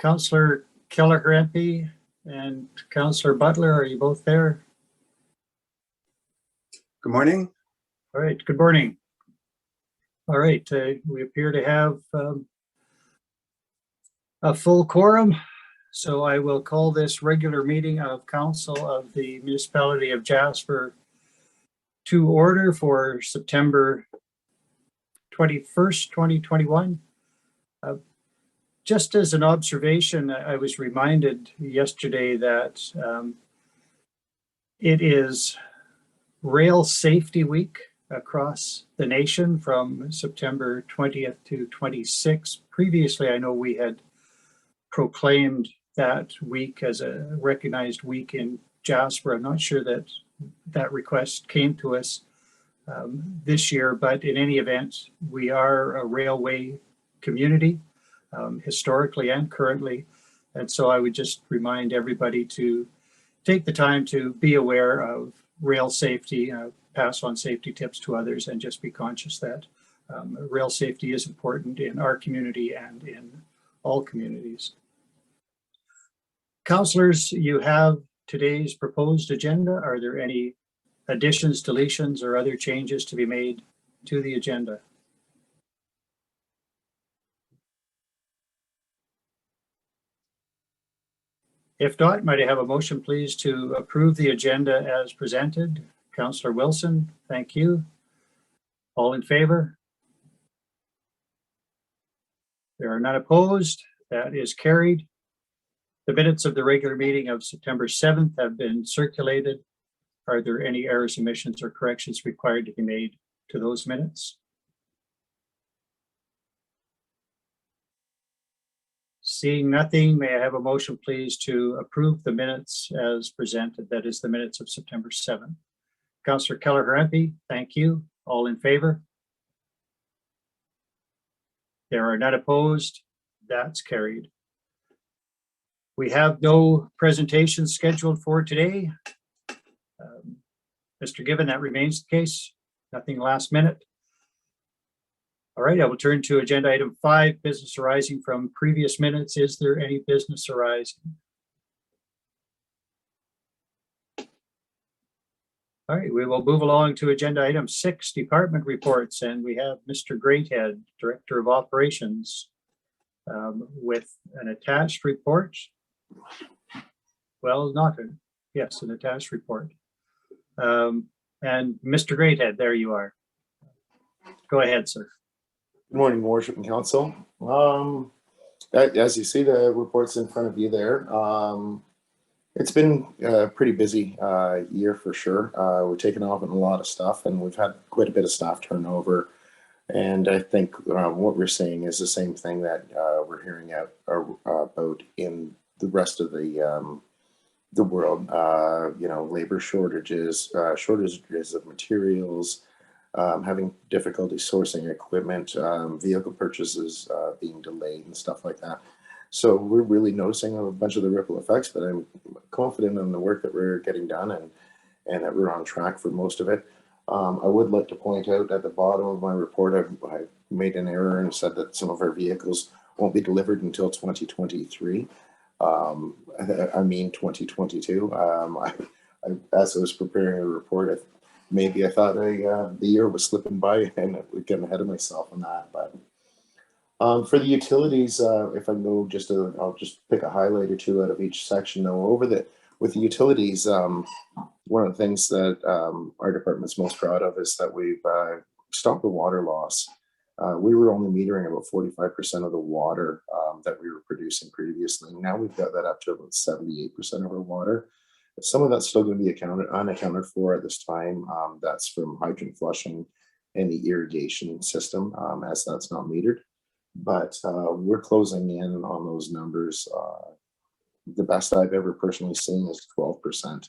Councillor Keller-Grampy and Councillor Butler, are you both there? Good morning. All right, good morning. All right, we appear to have a full quorum, so I will call this regular meeting of Council of the Municipality of Jasper to order for September 21st, 2021. Just as an observation, I was reminded yesterday that it is Rail Safety Week across the nation from September 20th to 26th. Previously, I know we had proclaimed that week as a recognized week in Jasper. I'm not sure that that request came to us this year, but in any event, we are a railway community, historically and currently. And so I would just remind everybody to take the time to be aware of rail safety, pass on safety tips to others, and just be conscious that rail safety is important in our community and in all communities. Councillors, you have today's proposed agenda. Are there any additions, deletions, or other changes to be made to the agenda? If not, might I have a motion, please, to approve the agenda as presented? Councillor Wilson, thank you. All in favor? There are none opposed. That is carried. The minutes of the regular meeting of September 7th have been circulated. Are there any errors, omissions, or corrections required to be made to those minutes? Seeing nothing, may I have a motion, please, to approve the minutes as presented? That is the minutes of September 7th. Councillor Keller-Grampy, thank you. All in favor? There are none opposed. That's carried. We have no presentations scheduled for today. Mr. Given, that remains the case. Nothing last minute. All right, I will turn to agenda item 5, business arising from previous minutes. Is there any business arising? All right, we will move along to agenda item 6, department reports, and we have Mr. Greathead, Director of Operations, with an attached report. Well, not an, yes, an attached report. And Mr. Greathead, there you are. Go ahead, sir. Good morning, Worship and Council. As you see, the report's in front of you there. It's been a pretty busy year for sure. We're taking off in a lot of stuff, and we've had quite a bit of staff turnover. And I think what we're seeing is the same thing that we're hearing about in the rest of the world. You know, labor shortages, shortages of materials, having difficulty sourcing equipment, vehicle purchases being delayed and stuff like that. So we're really noticing a bunch of the ripple effects, but I'm confident in the work that we're getting done and that we're on track for most of it. I would like to point out at the bottom of my report, I made an error and said that some of our vehicles won't be delivered until 2023. I mean 2022. As I was preparing a report, maybe I thought the year was slipping by and I was getting ahead of myself on that. But for the utilities, if I go I'll just pick a highlight or two out of each section. Though with the utilities, one of the things that our department's most proud of is that we've stopped the water loss. We were only metering about 45% of the water that we were producing previously. Now we've got that up to about 78% of our water. Some of that's still going to be unaccounted for at this time. That's from hydrant flushing and the irrigation system, as that's not metered. But we're closing in on those numbers. The best I've ever personally seen is 12%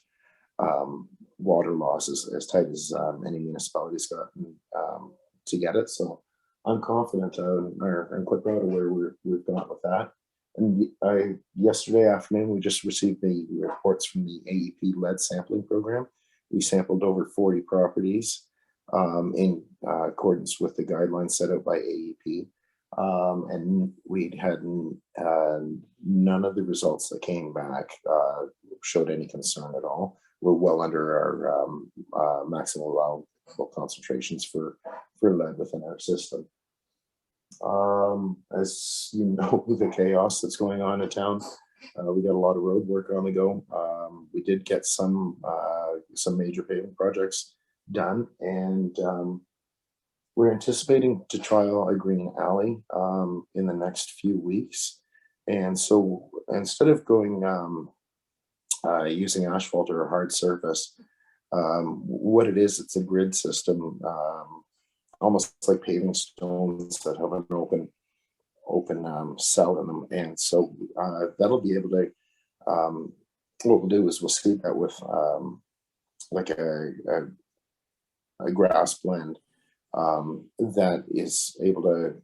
water loss, as tight as any municipality's gotten to get it. So I'm confident and quite proud of where we've got with that. And yesterday afternoon, we just received the reports from the AEP lead sampling program. We sampled over 40 properties in accordance with the guidelines set out by AEP. And we'd had none of the results that came back showed any concern at all. We're well under our maximum allowable concentrations for lead within our system. As you know, the chaos that's going on in town, we got a lot of road work on the go. We did get some major paving projects done, and we're anticipating to trial a green alley in the next few weeks. And so instead of going using asphalt or a hard surface, what it is, it's a grid system, almost like paving stones that have an open cell in them. And so that'll be able to, what we'll do is we'll seed that with like a grass blend that is able to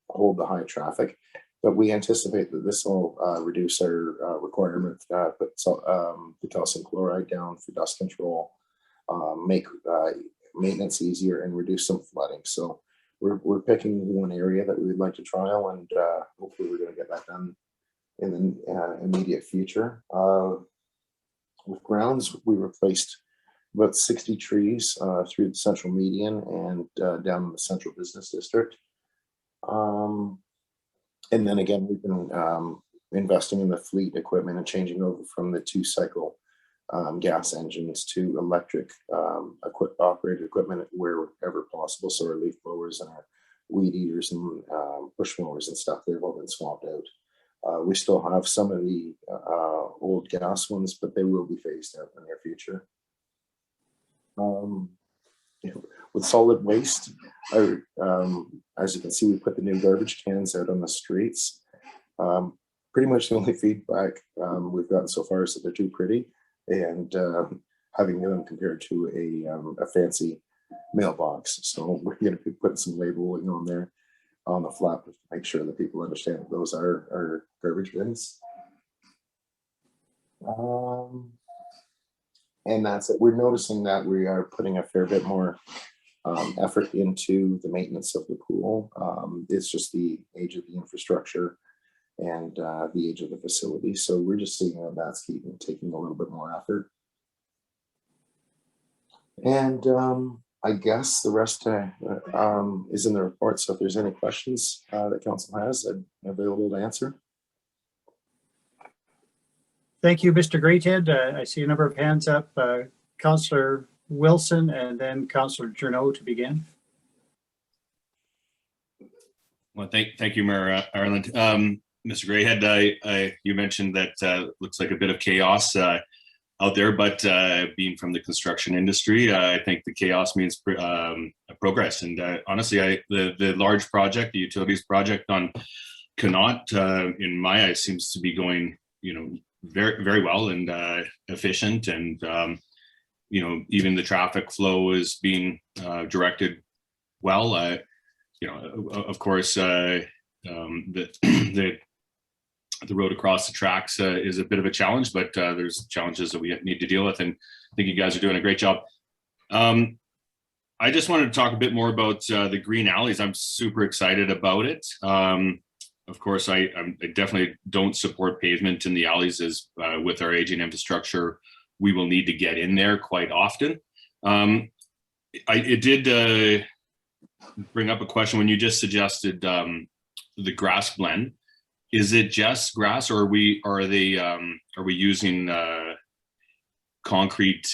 hold the high traffic. But we anticipate that this will reduce our requirement to put the calcium chloride down for dust control, make maintenance easier, and reduce some flooding. So we're picking one area that we would like to trial, and hopefully we're going to get that done in the immediate future. With grounds, we replaced about 60 trees through the central median and down in the central business district. And then again, we've been investing in the fleet equipment and changing over from the 2-cycle gas engines to electric operated equipment wherever possible. So our leaf blowers and our weed eaters and bush mowers and stuff, they've all been swapped out. We still have some of the old gas ones, but they will be phased out in the near future. With solid waste, as you can see, we put the new garbage cans out on the streets. Pretty much the only feedback we've gotten so far is that they're too pretty, and having them compared to a fancy mailbox. So we're going to be putting some labeling on there on the flap to make sure that people understand that those are garbage bins. And that's it. We're noticing that we are putting a fair bit more effort into the maintenance of the pool. It's just the age of the infrastructure and the age of the facility. So we're just seeing that that's taking a little bit more effort. And I guess the rest is in the report. So if there's any questions that council has, I'm available to answer. Thank you, Mr. Greathead. I see a number of hands up. Councillor Wilson and then Councillor Journeau to begin. Well, thank you, Mayor Ireland. Mr. Greathead, you mentioned that looks like a bit of chaos out there, but being from the construction industry, I think the chaos means progress. And honestly, the large project, the utilities project on Connaught, in my eyes, seems to be going, very, very well and efficient, and even the traffic flow is being directed well. Of course, the road across the tracks is a bit of a challenge, but there's challenges that we need to deal with, and I think you guys are doing a great job. I just wanted to talk a bit more about the green alleys. I'm super excited about it. Of course, I definitely don't support pavement in the alleys, as with our aging infrastructure, we will need to get in there quite often. It did bring up a question when you just suggested the grass blend. Is it just grass, or are we using concrete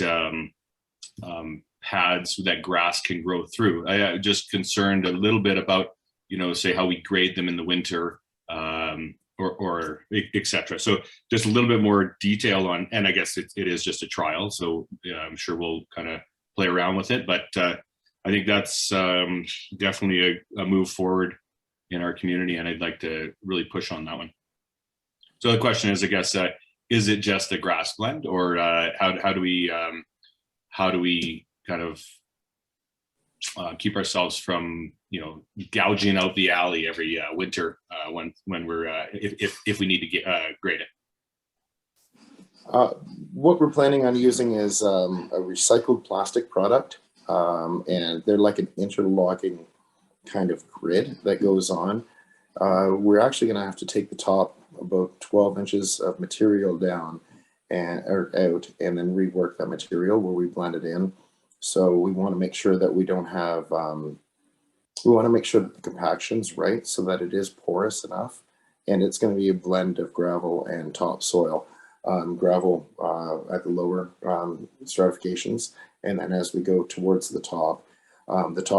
pads that grass can grow through? I just concerned a little bit about, say how we grade them in the winter, or etc. So just a little bit more detail on, and I guess it is just a trial, so I'm sure we'll kind of play around with it, but I think that's definitely a move forward in our community, and I'd like to really push on that one. So the question is, I guess, is it just a grass blend, or how do we kind of keep ourselves from gouging out the alley every winter when we're if we need to grade it? What we're planning on using is a recycled plastic product, and they're like an interlocking kind of grid that goes on. We're actually going to have to take the top about 12 inches of material down and or out, and then rework that material where we blend it in. So we want to make sure that we don't have, we want to make sure that the compaction's right so that it is porous enough, and it's going to be a blend of gravel and topsoil. Gravel at the lower stratifications, and then as we go towards the top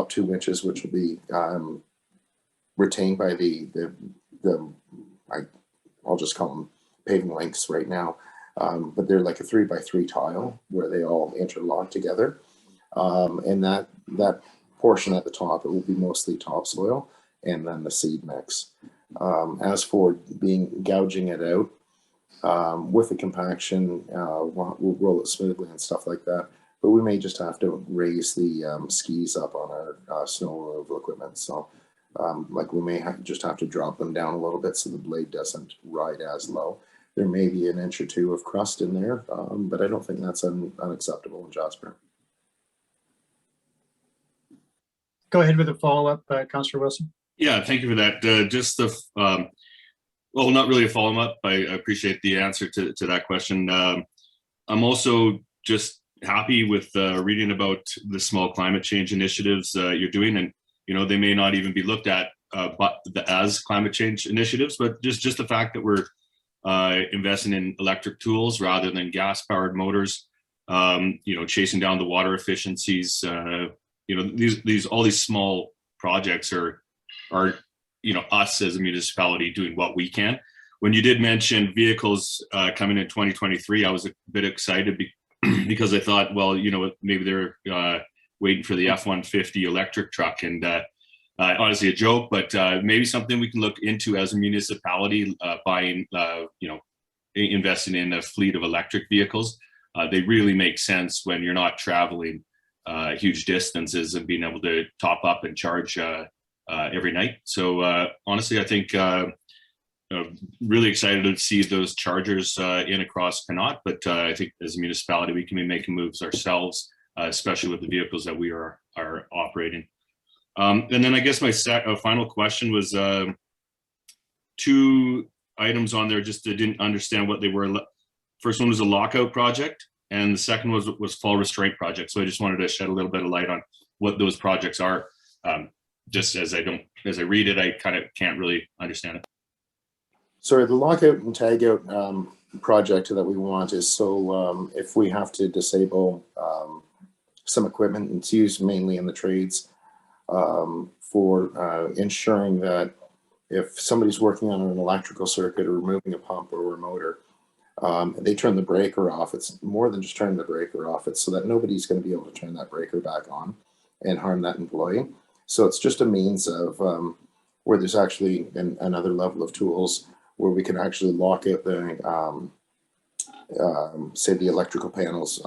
2 inches, which will be retained by I'll just call them paving links right now, but they're like a 3x3 tile where they all interlock together, and that portion at the top, it will be mostly topsoil and then the seed mix. As for gouging it out, with the compaction, we'll roll it smoothly and stuff like that, but we may just have to raise the skis up on our snow removal equipment. So like we may just have to drop them down a little bit so the blade doesn't ride as low. There may be an inch or two of crust in there, but I don't think that's unacceptable in Jasper. Go ahead with a follow-up, Councillor Wilson. Yeah, thank you for that. Just the, well, not really a follow-up. I appreciate the answer to that question. I'm also just happy with reading about the small climate change initiatives you're doing, and they may not even be looked at as climate change initiatives, but just the fact that we're investing in electric tools rather than gas-powered motors, chasing down the water efficiencies. All these small projects are us as a municipality doing what we can. When you did mention vehicles coming in 2023, I was a bit excited because I thought, well, maybe they're waiting for the F-150 electric truck, and honestly a joke, but maybe something we can look into as a municipality, buying, investing in a fleet of electric vehicles. They really make sense when you're not traveling huge distances and being able to top up and charge every night. So honestly, I think really excited to see those chargers in across Connaught, but I think as a municipality, we can be making moves ourselves, especially with the vehicles that we are operating. And then I guess my final question was two items on there, just I didn't understand what they were. First one was a lockout project, and the second was fall restraint project. So I just wanted to shed a little bit of light on what those projects are. Just as I read it, I kind of can't really understand it. Sorry, the lockout and tagout project that we want is so if we have to disable some equipment, it's used mainly in the trades for ensuring that if somebody's working on an electrical circuit or removing a pump or a motor, they turn the breaker off. It's more than just turning the breaker off. It's so that nobody's going to be able to turn that breaker back on and harm that employee. So it's just a means of where there's actually another level of tools where we can actually lock out the, say the electrical panels,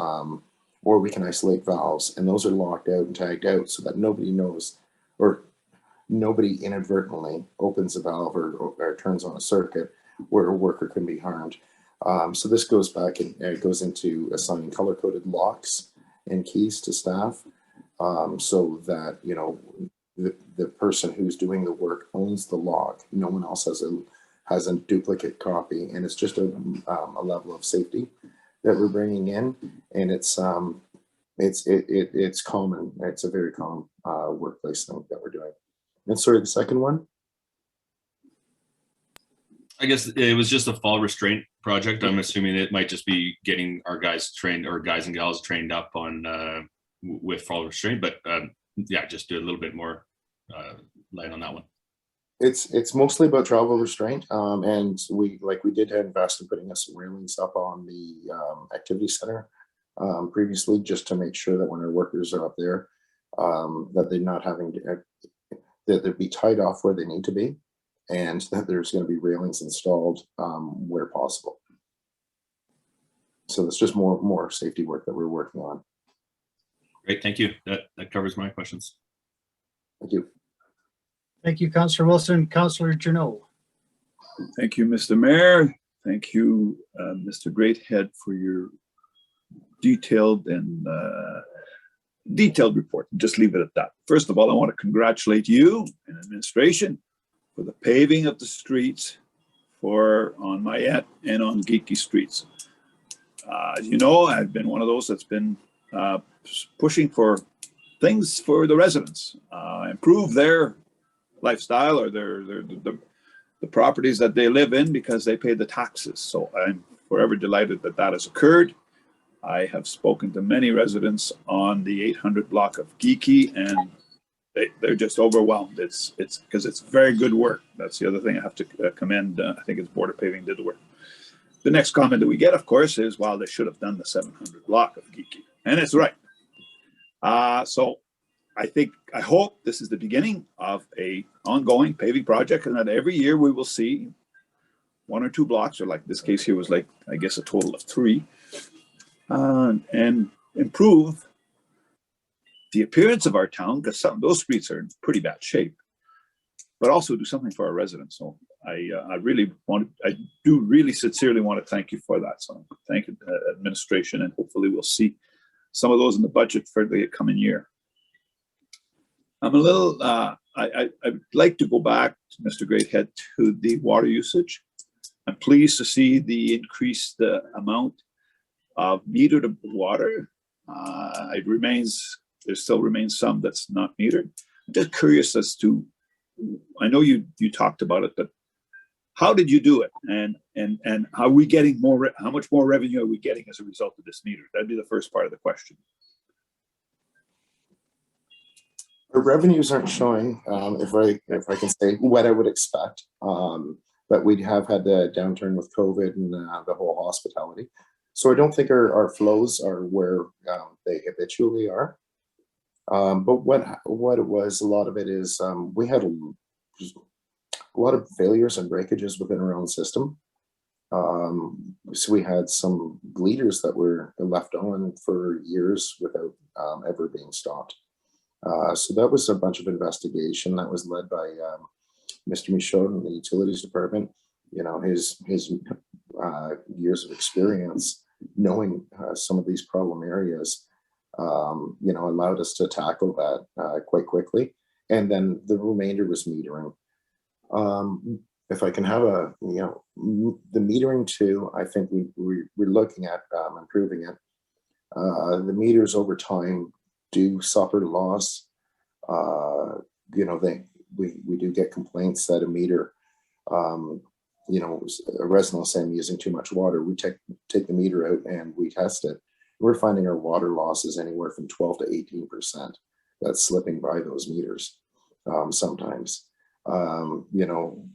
or we can isolate valves, and those are locked out and tagged out so that nobody knows, or nobody inadvertently opens a valve or turns on a circuit where a worker can be harmed. So this goes back and it goes into assigning color-coded locks and keys to staff, so that the person who's doing the work owns the lock. No one else has a duplicate copy, and it's just a level of safety that we're bringing in, and it's common. It's a very common workplace thing that we're doing. And sorry, the second one? I guess it was just a fall restraint project. I'm assuming it might just be getting our guys trained, or guys and gals trained up on with fall restraint, but yeah, just do a little bit more light on that one. It's mostly about travel restraint, and we did invest in putting some railings up on the activity center previously, just to make sure that when our workers are up there, that they're not having to, that they'd be tied off where they need to be, and that there's going to be railings installed where possible. So it's just more safety work that we're working on. Great, thank you. That covers my questions. Thank you. Thank you, Councillor Wilson. Councillor Journeau. Thank you, Mr. Mayor. Thank you, Mr. Greathead, for your detailed and detailed report. Just leave it at that. First of all, I want to congratulate you and administration for the paving of the streets on Mayette and on Geeky streets. As you know, I've been one of those that's been pushing for things for the residents, improve their lifestyle or the properties that they live in because they pay the taxes. So I'm forever delighted that that has occurred. I have spoken to many residents on the 800 block of Geeky, and they're just overwhelmed. It's because it's very good work. That's the other thing I have to commend. I think it's Border Paving did the work. The next comment that we get, of course, is, well, they should have done the 700 block of Geeky. And it's right. So I hope this is the beginning of a ongoing paving project, and that every year we will see 1 or 2 blocks, or like this case here was like, I guess, a total of 3, and improve the appearance of our town, because some of those streets are in pretty bad shape, but also do something for our residents. So I do really sincerely want to thank you for that. So thank you, administration, and hopefully we'll see some of those in the budget for the coming year. I'm a little, I'd like to go back, Mr. Greathead, to the water usage. I'm pleased to see the increased amount of metered water. There still remains some that's not metered. I'm just curious as to, I know you talked about it, but how did you do it? And are we getting more, how much more revenue are we getting as a result of this meter? That'd be the first part of the question. Our revenues aren't showing, if I can say, what I would expect. But we have had the downturn with COVID and the whole hospitality. So I don't think our flows are where they habitually are. But what it was, a lot of it is we had a lot of failures and breakages within our own system. So we had some bleeders that were left on for years without ever being stopped. So that was a bunch of investigation that was led by Mr. Michaud in the utilities department. You know, his years of experience knowing some of these problem areas, you know, allowed us to tackle that quite quickly. And then the remainder was metering. If I can have the metering too, I think we're looking at improving it. The meters over time do suffer loss. You know, we do get complaints that a meter, you know, a resident will say I'm using too much water. We take the meter out and we test it. We're finding our water loss is anywhere from 12 to 18%. That's slipping by those meters sometimes. You know,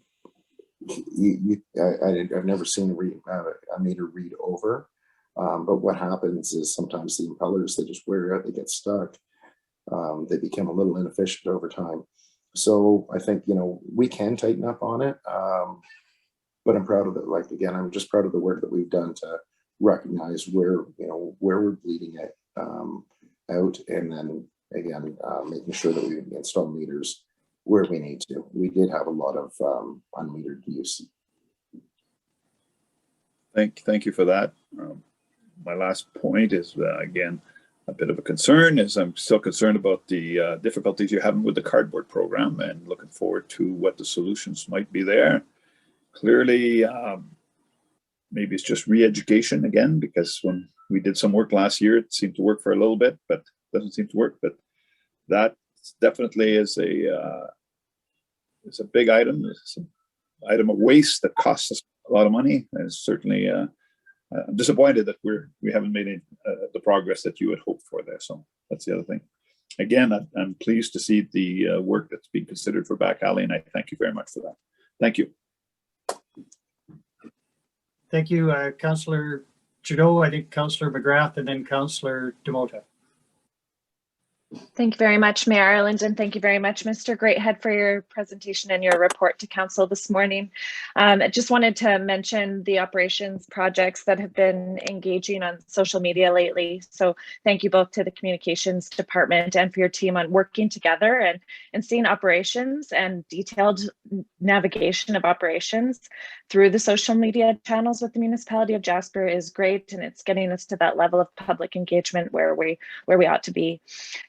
I've never seen a meter read over. But what happens is sometimes the impellers, they just wear out, they get stuck. They become a little inefficient over time. So I think, you know, we can tighten up on it. But I'm proud of it. Like, again, I'm just proud of the work that we've done to recognize where, you know, where we're bleeding it out. And then again, making sure that we install meters where we need to. We did have a lot of unmetered use. Thank you for that. My last point is, again, a bit of a concern is I'm still concerned about the difficulties you're having with the cardboard program, and looking forward to what the solutions might be there. Clearly, maybe it's just re-education again, because when we did some work last year, it seemed to work for a little bit, but doesn't seem to work. But that definitely is a big item. It's an item of waste that costs us a lot of money, and certainly I'm disappointed that we haven't made the progress that you had hoped for there. So that's the other thing. Again, I'm pleased to see the work that's being considered for Back Alley, and I thank you very much for that. Thank you. Thank you, Councillor Trudeau. I think Councillor McGrath and then Councillor Demota. Thank you very much, Mayor Ireland, and thank you very much, Mr. Greathead, for your presentation and your report to Council this morning. I just wanted to mention the operations projects that have been engaging on social media lately. So thank you both to the Communications Department and for your team on working together and seeing operations and detailed navigation of operations through the social media channels with the municipality of Jasper is great, and it's getting us to that level of public engagement where we ought to be.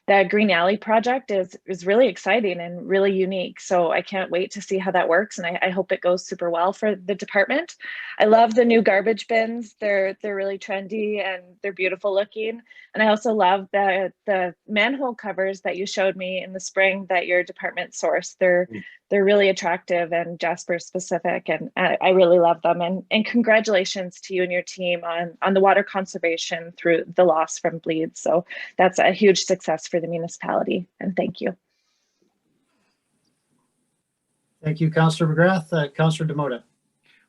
The Green Alley project is really exciting and really unique. So I can't wait to see how that works. And I hope it goes super well for the department. I love the new garbage bins. They're really trendy and they're beautiful looking. And I also love the manhole covers that you showed me in the spring that your department sourced. They're really attractive and Jasper specific, and I really love them. And congratulations to you and your team on the water conservation through the loss from bleeds. So that's a huge success for the municipality, and thank you. Thank you, Councillor McGrath. Councillor Demota.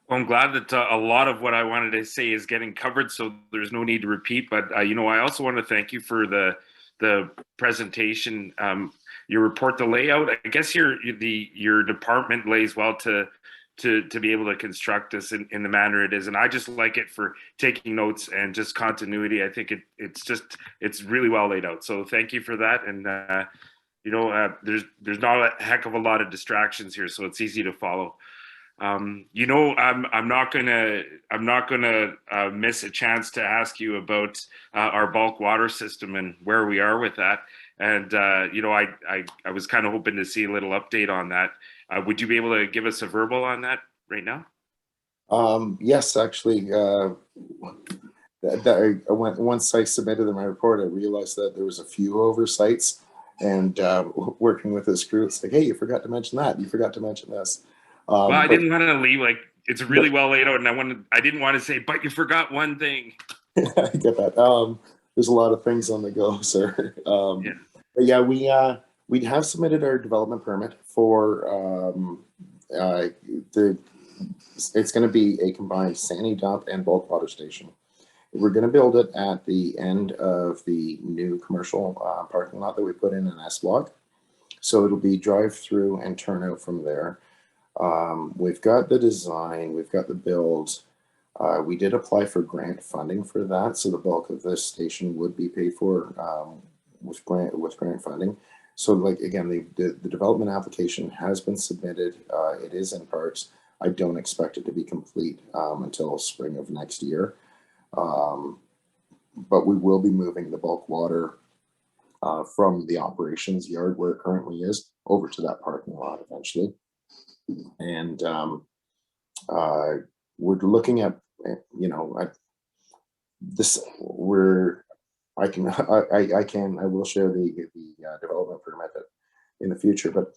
Well, I'm glad that a lot of what I wanted to say is getting covered, so there's no need to repeat. But I also want to thank you for the presentation, your report, the layout. I guess your department lays well to be able to construct this in the manner it is, and I just like it for taking notes and just continuity. I think it's really well laid out. So thank you for that. And there's not a heck of a lot of distractions here, so it's easy to follow. I'm not gonna miss a chance to ask you about our bulk water system and where we are with that. And I was kind of hoping to see a little update on that. Would you be able to give us a verbal on that right now? Yes, actually. Once I submitted my report, I realized that there was a few oversights. And working with this crew, it's like, hey, you forgot to mention that. You forgot to mention this. Well, I didn't want to leave, it's really well laid out, and I didn't want to say, but you forgot one thing. I get that. There's a lot of things on the go, sir. Yeah. But yeah, we have submitted our development permit for it's going to be a combined sandy dump and bulk water station. We're going to build it at the end of the new commercial parking lot that we put in an S block. So it'll be drive through and turn out from there. We've got the design, we've got the build. We did apply for grant funding for that, so the bulk of this station would be paid for with grant funding. So, again, the development application has been submitted. It is in parts. I don't expect it to be complete until spring of next year. But we will be moving the bulk water from the operations yard where it currently is over to that parking lot eventually. And we're looking at, I will share the development permit in the future, but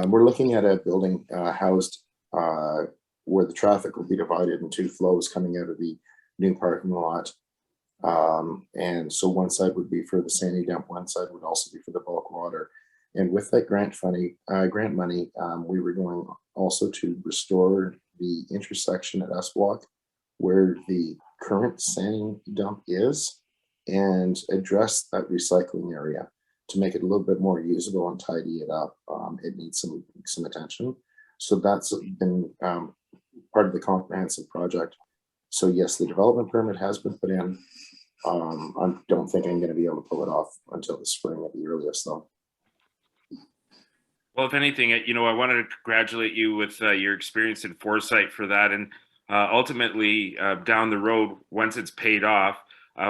we're looking at a building housed where the traffic will be divided in two flows coming out of the new parking lot. And so one side would be for the sandy dump, one side would also be for the bulk water. And with that grant money, we were going also to restore the intersection at S Block where the current sand dump is and address that recycling area to make it a little bit more usable and tidy it up. It needs some attention. So that's been part of the comprehensive project. So yes, the development permit has been put in. I don't think I'm going to be able to pull it off until the spring at the earliest, though. Well, if anything, I wanted to congratulate you with your experience and foresight for that. And ultimately, down the road, once it's paid off,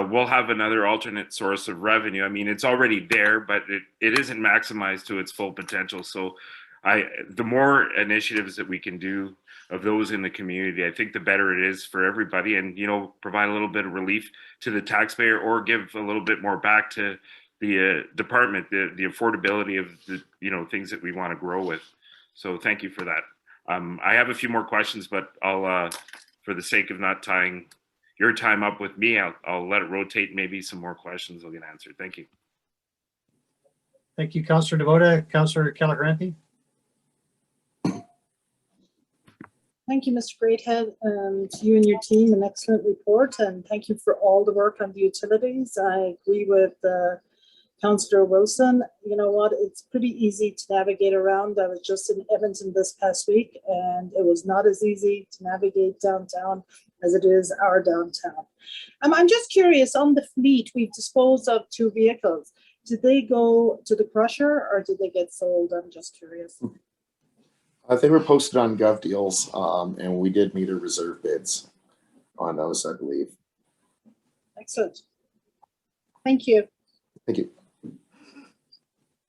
we'll have another alternate source of revenue. I mean, it's already there, but it isn't maximized to its full potential. So the more initiatives that we can do of those in the community, I think the better it is for everybody, and, provide a little bit of relief to the taxpayer or give a little bit more back to the department, the affordability of the things that we want to grow with. So thank you for that. I have a few more questions, but I'll for the sake of not tying your time up with me, I'll let it rotate. Maybe some more questions will get answered. Thank you. Thank you, Councillor Demota. Councillor Kelleher-Anthy. Thank you, Mr. Greathead, and to you and your team, an excellent report, and thank you for all the work on the utilities. I agree with Councillor Wilson, you know what, it's pretty easy to navigate around. I was just in Edmonton this past week and it was not as easy to navigate downtown as it is our downtown. I'm just curious, on the fleet, we've disposed of 2 vehicles. Did they go to the crusher or did they get sold? I'm just curious. They were posted on Gov Deals, and we did meet our reserve bids on those, I believe. Excellent. Thank you. Thank you.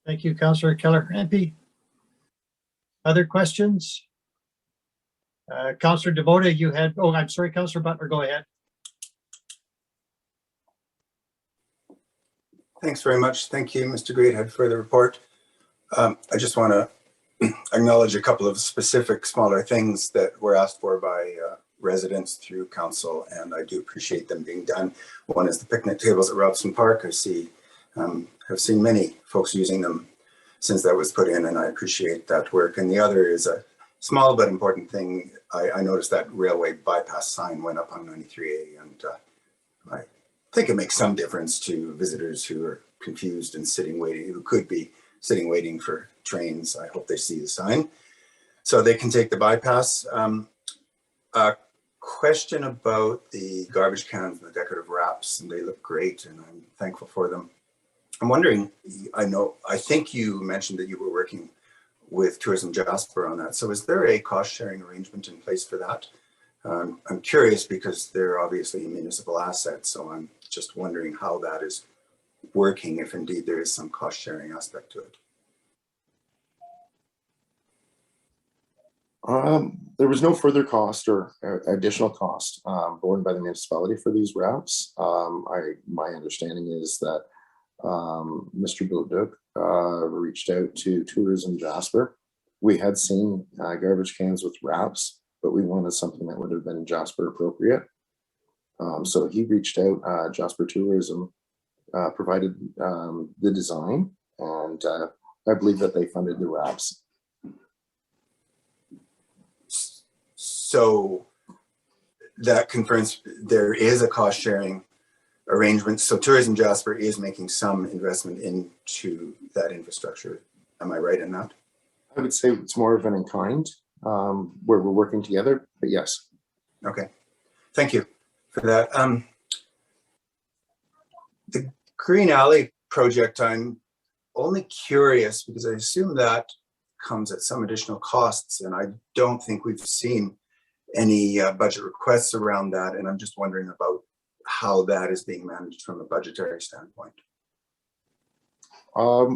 Thank you, Councillor Keller. MP, other questions? Councillor DeVota, you had, oh, I'm sorry, Councillor Butler, go ahead. Thanks very much. Thank you, Mr. Greathead, for the report. I just want to acknowledge a couple of specific smaller things that were asked for by residents through council, and I do appreciate them being done. One is the picnic tables at Robson Park. I've seen many folks using them since that was put in, and I appreciate that work. And the other is a small but important thing. I noticed that railway bypass sign went up on 93A, and I think it makes some difference to visitors who are confused and who could be sitting waiting for trains. I hope they see the sign so they can take the bypass. A question about the garbage cans and the decorative wraps, and they look great and I'm thankful for them. I'm wondering, I think you mentioned that you were working with Tourism Jasper on that. So is there a cost sharing arrangement in place for that? I'm curious because they're obviously a municipal asset, so I'm just wondering how that is working, if indeed there is some cost sharing aspect to it. There was no further cost or additional cost borne by the municipality for these routes. My understanding is that Mr. Bouduk reached out to Tourism Jasper. We had seen garbage cans with wraps, but we wanted something that would have been Jasper appropriate. So he reached out, Jasper Tourism provided the design, and I believe that they funded the wraps. So that confirms there is a cost sharing arrangement. So Tourism Jasper is making some investment into that infrastructure. Am I right in that? I would say it's more of an in-kind where we're working together, but yes. Okay, thank you for that. The Green Alley project, I'm only curious because I assume that comes at some additional costs, and I don't think we've seen any budget requests around that, and I'm just wondering about how that is being managed from a budgetary standpoint.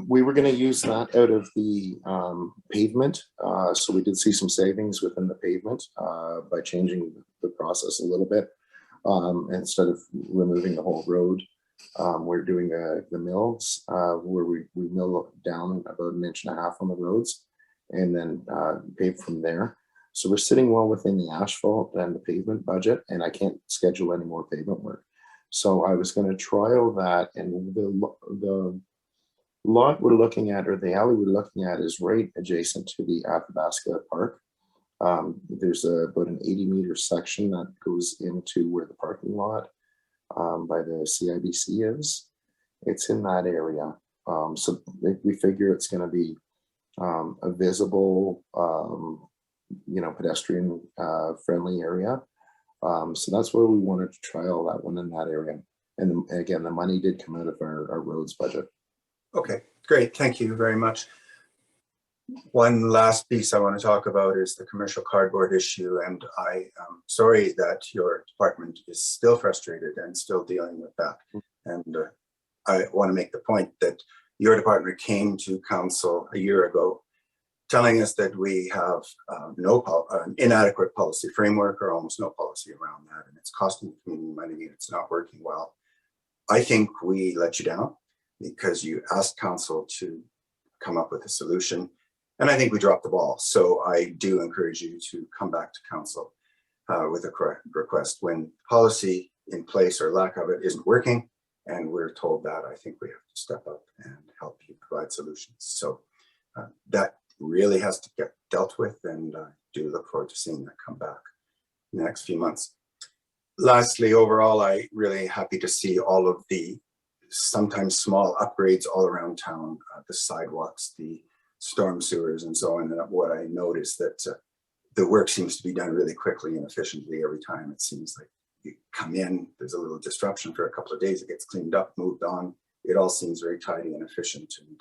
We were going to use that out of the pavement, so we did see some savings within the pavement by changing the process a little bit. Instead of removing the whole road, we're doing the mills where we mill down about 1.5 inches on the roads and then pave from there. So we're sitting well within the asphalt and the pavement budget, and I can't schedule any more pavement work. So I was going to trial that, and the lot we're looking at, or the alley we're looking at, is right adjacent to the Athabasca Park. There's about an 80-meter section that goes into where the parking lot by the CIBC is. It's in that area. So we figure it's going to be a visible, pedestrian friendly area. So that's where we wanted to trial that one in that area. And again, the money did come out of our roads budget. Okay, great. Thank you very much. One last piece I want to talk about is the commercial cardboard issue. And I am sorry that your department is still frustrated and still dealing with that. And I want to make the point that your department came to council a year ago telling us that we have an inadequate policy framework or almost no policy around that. And it's costing the community money and it's not working well. I think we let you down because you asked council to come up with a solution. And I think we dropped the ball. So I do encourage you to come back to council with a correct request when policy in place or lack of it isn't working. And we're told that, I think we have to step up and help you provide solutions. So that really has to get dealt with, and I do look forward to seeing that come back in the next few months. Lastly, overall, I'm really happy to see all of the sometimes small upgrades all around town, the sidewalks, the storm sewers and so on. And what I noticed that the work seems to be done really quickly and efficiently every time. It seems like you come in, there's a little disruption for a couple of days, it gets cleaned up, moved on. It all seems very tidy and efficient. And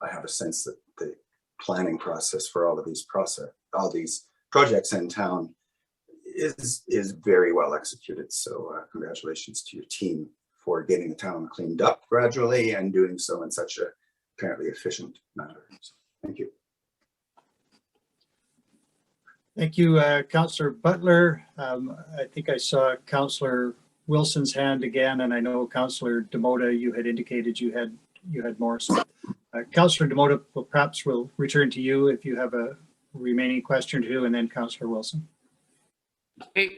I have a sense that the planning process for all these projects in town is very well executed. So congratulations to your team for getting the town cleaned up gradually and doing so in such a apparently efficient manner. So, thank you. Thank you, Councillor Butler. I think I saw Councillor Wilson's hand again, and I know Councillor Demota, you had indicated you had more. So, Councillor Demota, perhaps we'll return to you if you have a remaining question or two, and then Councillor Wilson. Hey,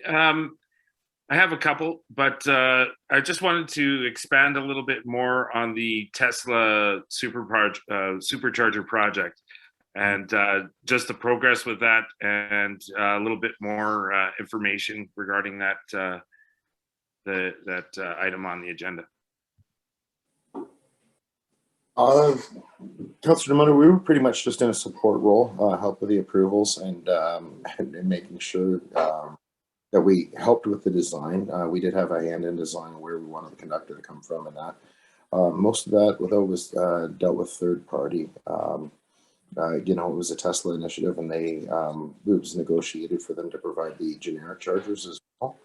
I have a couple, but I just wanted to expand a little bit more on the Tesla supercharger project, and just the progress with that, and a little bit more information regarding that item on the agenda. Councillor Demota, we were pretty much just in a support role, help with the approvals and making sure that we helped with the design. We did have a hand in design where we wanted the conductor to come from and that. Most of that, though, was dealt with third party. You know, it was a Tesla initiative, and it was negotiated for them to provide the generic chargers as well.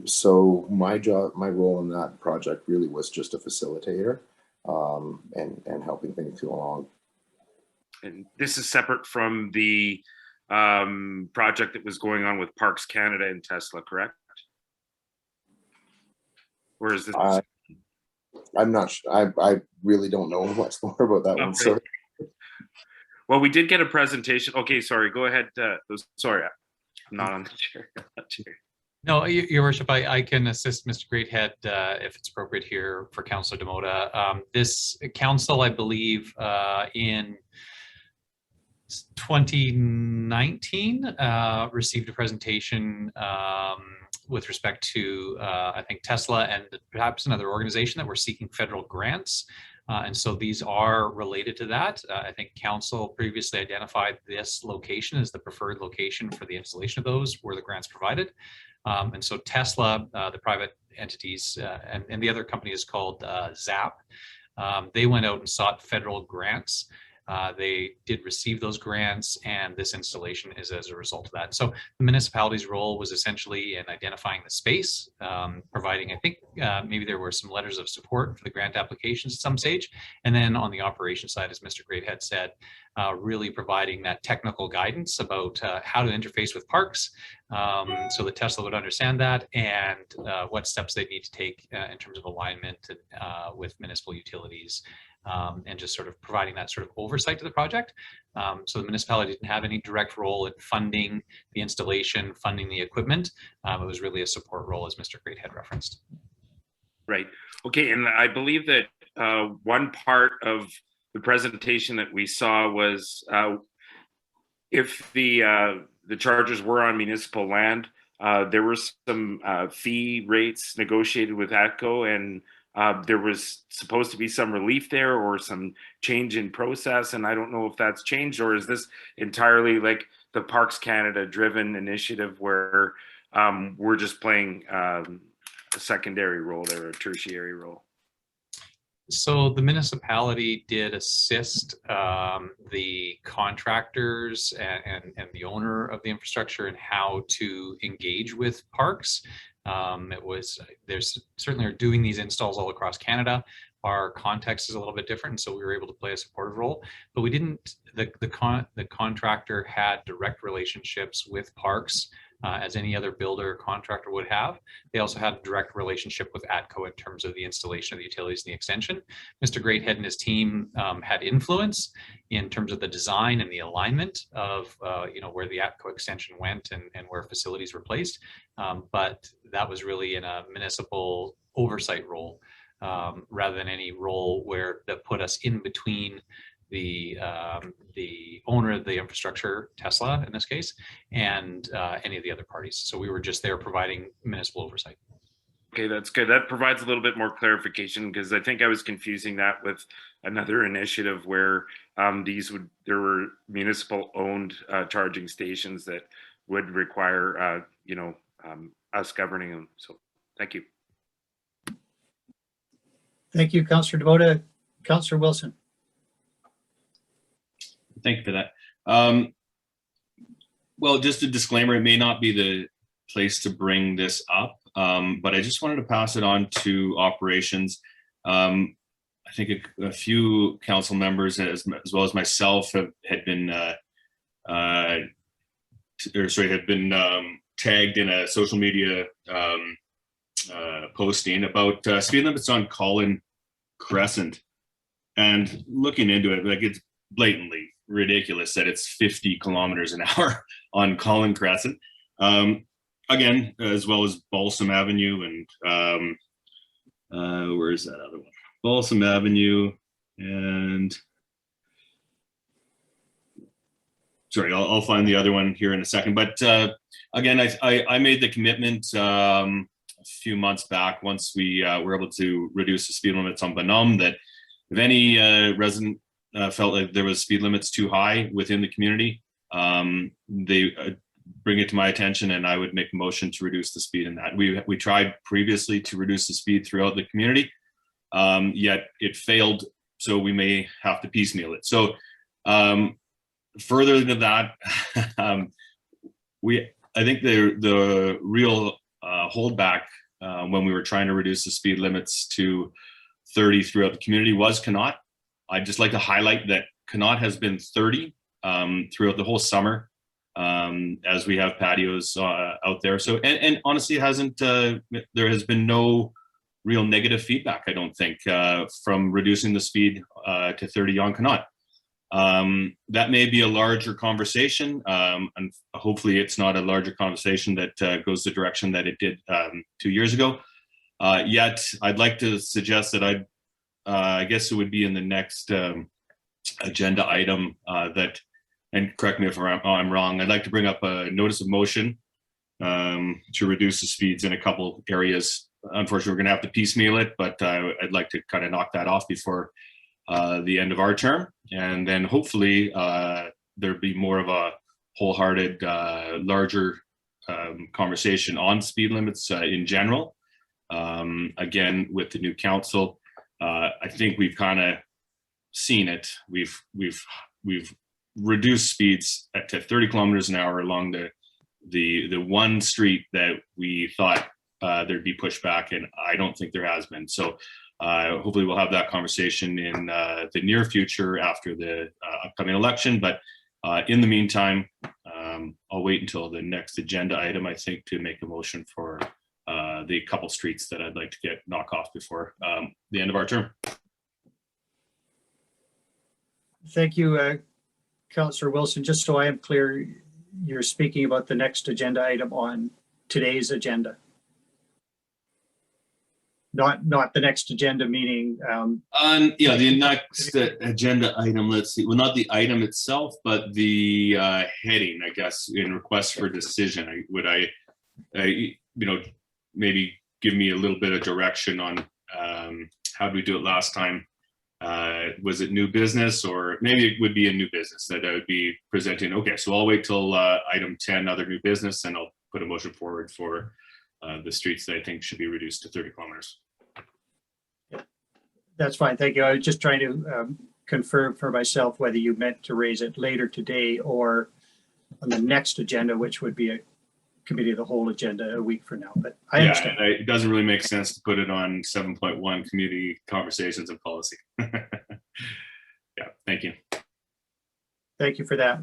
So my role in that project really was just a facilitator and helping things go along. And this is separate from the project that was going on with Parks Canada and Tesla, correct? Or is this? I'm not sure. I really don't know much more about that one. Sorry. Well, we did get a presentation. Okay, sorry. Go ahead. Sorry, I'm not on the chair. No, Your Worship, I can assist Mr. Greathead if it's appropriate here for Councillor Demota. This council, I believe, in 2019 received a presentation with respect to, I think, Tesla and perhaps another organization that were seeking federal grants. And so these are related to that. I think council previously identified this location as the preferred location for the installation of those where the grants provided. And so Tesla, the private entities, and the other company is called ZAP. They went out and sought federal grants. They did receive those grants, and this installation is as a result of that. So the municipality's role was essentially in identifying the space, providing, I think maybe there were some letters of support for the grant applications at some stage. And then on the operation side, as Mr. Greathead said, really providing that technical guidance about how to interface with parks so that Tesla would understand that, and what steps they need to take in terms of alignment with municipal utilities. And just sort of providing that sort of oversight to the project. So the municipality didn't have any direct role in funding the installation, funding the equipment. It was really a support role, as Mr. Greathead referenced. Right. Okay. And I believe that one part of the presentation that we saw was if the chargers were on municipal land, there were some fee rates negotiated with ATCO, and there was supposed to be some relief there or some change in process, and I don't know if that's changed, or is this entirely like the Parks Canada driven initiative where we're just playing a secondary role there, or a tertiary role? So the municipality did assist the contractors and the owner of the infrastructure in how to engage with parks. There's certainly are doing these installs all across Canada. Our context is a little bit different, and so we were able to play a supportive role. But we didn't. The contractor had direct relationships with parks, as any other builder or contractor would have. They also had a direct relationship with ATCO in terms of the installation of the utilities and the extension. Mr. Greathead and his team had influence in terms of the design and the alignment of where the ATCO extension went and where facilities were placed. But that was really in a municipal oversight role rather than any role that put us in between the owner of the infrastructure, Tesla in this case, and any of the other parties. So we were just there providing municipal oversight. Okay, that's good. That provides a little bit more clarification, because I think I was confusing that with another initiative where there were municipal owned charging stations that would require us governing them. So thank you. Thank you, Councillor DeVota. Councillor Wilson. Thank you for that. Well, just a disclaimer, it may not be the place to bring this up, but I just wanted to pass it on to operations. I think a few council members, as well as myself, had been tagged in a social media posting about speed limits on Collin Crescent, and looking into it, like, it's blatantly ridiculous that it's 50 kilometers an hour on Collin Crescent. Again, as well as Balsam Avenue and where is that other one? Balsam Avenue and sorry, I'll find the other one here in a second. But again, I made the commitment a few months back, once we were able to reduce the speed limits on Bonhomme, that if any resident felt like there was speed limits too high within the community, they bring it to my attention, and I would make a motion to reduce the speed in that. We tried previously to reduce the speed throughout the community, yet it failed, so we may have to piecemeal it. So further than that, I think the real holdback when we were trying to reduce the speed limits to 30 throughout the community was Connaught. I'd just like to highlight that Connaught has been 30 throughout the whole summer, as we have patios out there. So, and honestly, there has been no real negative feedback, I don't think, from reducing the speed to 30 on Connaught. That may be a larger conversation, and hopefully it's not a larger conversation that goes the direction that it did 2 years ago. Yet I'd like to suggest that I guess it would be in the next agenda item that, and correct me if I'm wrong, I'd like to bring up a notice of motion to reduce the speeds in a couple areas. Unfortunately, we're going to have to piecemeal it, but I'd like to kind of knock that off before the end of our term, and then hopefully there'd be more of a wholehearted, larger conversation on speed limits in general. Again, with the new council, I think we've kind of seen it. We've reduced speeds to 30 kilometers an hour along the one street that we thought there'd be pushback, and I don't think there has been. So hopefully we'll have that conversation in the near future after the upcoming election. But in the meantime, I'll wait until the next agenda item, I think, to make a motion for the couple streets that I'd like to get knock off before the end of our term. Thank you, Councillor Wilson. Just so I am clear, you're speaking about the next agenda item on today's agenda. Not the next agenda meeting. Yeah, the next agenda item, let's see. Well, not the item itself, but the heading, I guess, in request for decision. Would I maybe give me a little bit of direction on how did we do it last time? Was it new business, or maybe it would be a new business that I would be presenting? Okay, so I'll wait till item 10, other new business, and I'll put a motion forward for the streets that I think should be reduced to 30 kilometers. That's fine, thank you. I was just trying to confirm for myself whether you meant to raise it later today or on the next agenda, which would be a committee of the whole agenda a week from now. But I understand. It doesn't really make sense to put it on 7.1 community conversations and policy. Yeah, thank you. Thank you for that.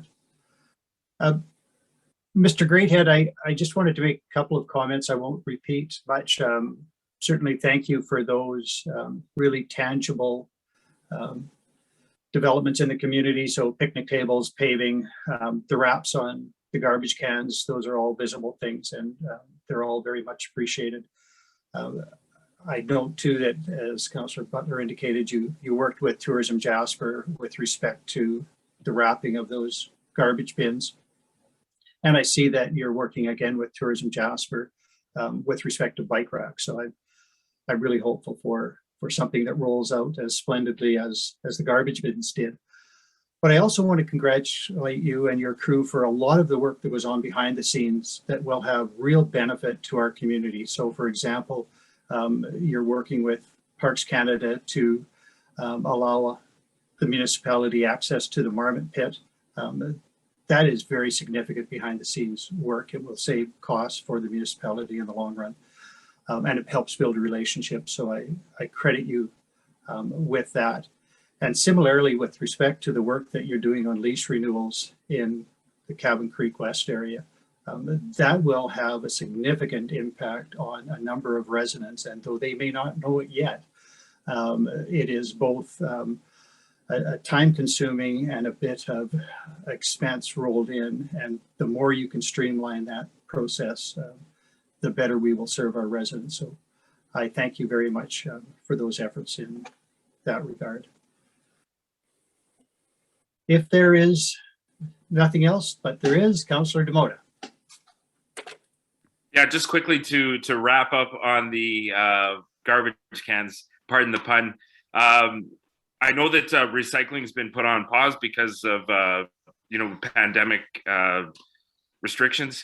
Mr. Greathead, I just wanted to make a couple of comments. I won't repeat much. Certainly thank you for those really tangible developments in the community. So picnic tables, paving, the wraps on the garbage cans, those are all visible things, and they're all very much appreciated. I note too that, as Councillor Butler indicated, you worked with Tourism Jasper with respect to the wrapping of those garbage bins. And I see that you're working again with Tourism Jasper with respect to bike racks. So I'm really hopeful for something that rolls out as splendidly as the garbage bins did. But I also want to congratulate you and your crew for a lot of the work that was on behind the scenes that will have real benefit to our community. So for example, you're working with Parks Canada to allow the municipality access to the Marmot Pit. That is very significant behind the scenes work. It will save costs for the municipality in the long run. And it helps build a relationship. So I credit you with that. And similarly, with respect to the work that you're doing on lease renewals in the Cabin Creek West area, that will have a significant impact on a number of residents. And though they may not know it yet, it is both a time-consuming and a bit of expense rolled in. And the more you can streamline that process, the better we will serve our residents. So I thank you very much for those efforts in that regard. If there is nothing else, but there is, Councillor Demota. Yeah, just quickly to wrap up on the garbage cans, pardon the pun. I know that recycling has been put on pause because of pandemic restrictions.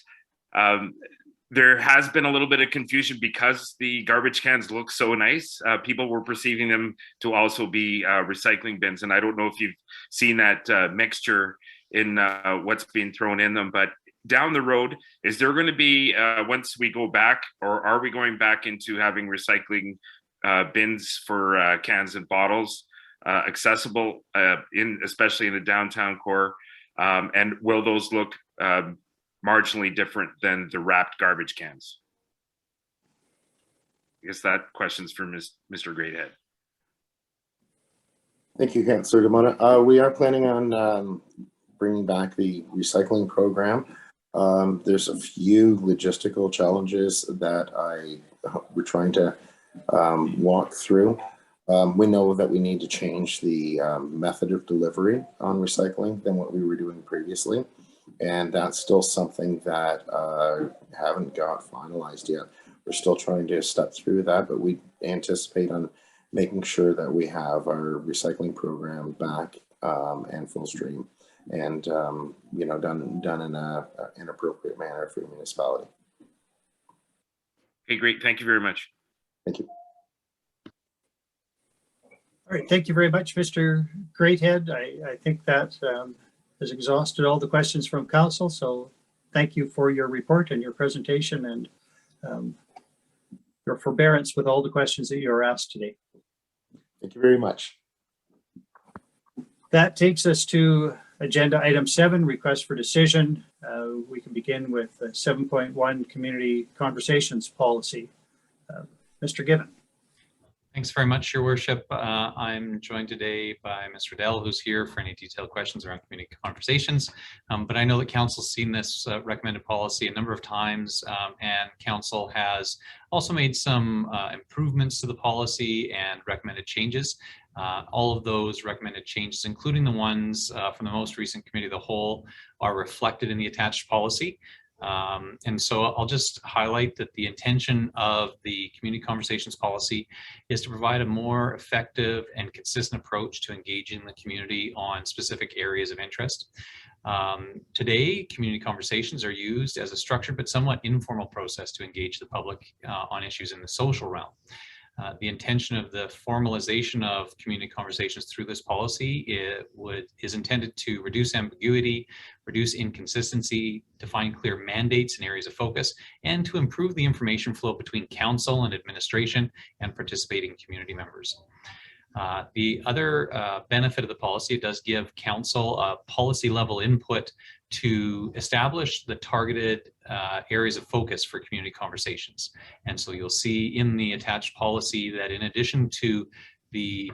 There has been a little bit of confusion because the garbage cans look so nice. People were perceiving them to also be recycling bins. And I don't know if you've seen that mixture in what's being thrown in them. But down the road, is there going to be, once we go back, or are we going back into having recycling bins for cans and bottles accessible, especially in the downtown core? And will those look marginally different than the wrapped garbage cans? I guess that question's for Mr. Greathead. Thank you, Councillor Demota. We are planning on bringing back the recycling program. There's a few logistical challenges that we're trying to walk through. We know that we need to change the method of delivery on recycling than what we were doing previously. And that's still something that haven't got finalized yet. We're still trying to step through that, but we anticipate on making sure that we have our recycling program back and full stream, and done in an appropriate manner for the municipality. Okay, great. Thank you very much. Thank you. All right, thank you very much, Mr. Greathead. I think that has exhausted all the questions from council. So thank you for your report and your presentation and your forbearance with all the questions that you were asked today. Thank you very much. That takes us to agenda item 7, request for decision. We can begin with 7.1 community conversations policy. Mr. Given. Thanks very much, Your Worship. I'm joined today by Mr. Dell, who's here for any detailed questions around community conversations. But I know that Council's seen this recommended policy a number of times, and Council has also made some improvements to the policy and recommended changes. All of those recommended changes, including the ones from the most recent committee of the whole, are reflected in the attached policy. And so I'll just highlight that the intention of the community conversations policy is to provide a more effective and consistent approach to engaging the community on specific areas of interest. Today, community conversations are used as a structured but somewhat informal process to engage the public on issues in the social realm. The intention of the formalization of community conversations through this policy is intended to reduce ambiguity, reduce inconsistency, define clear mandates and areas of focus, and to improve the information flow between council and administration and participating community members. The other benefit of the policy, it does give council a policy level input to establish the targeted areas of focus for community conversations. And so you'll see in the attached policy that in addition to the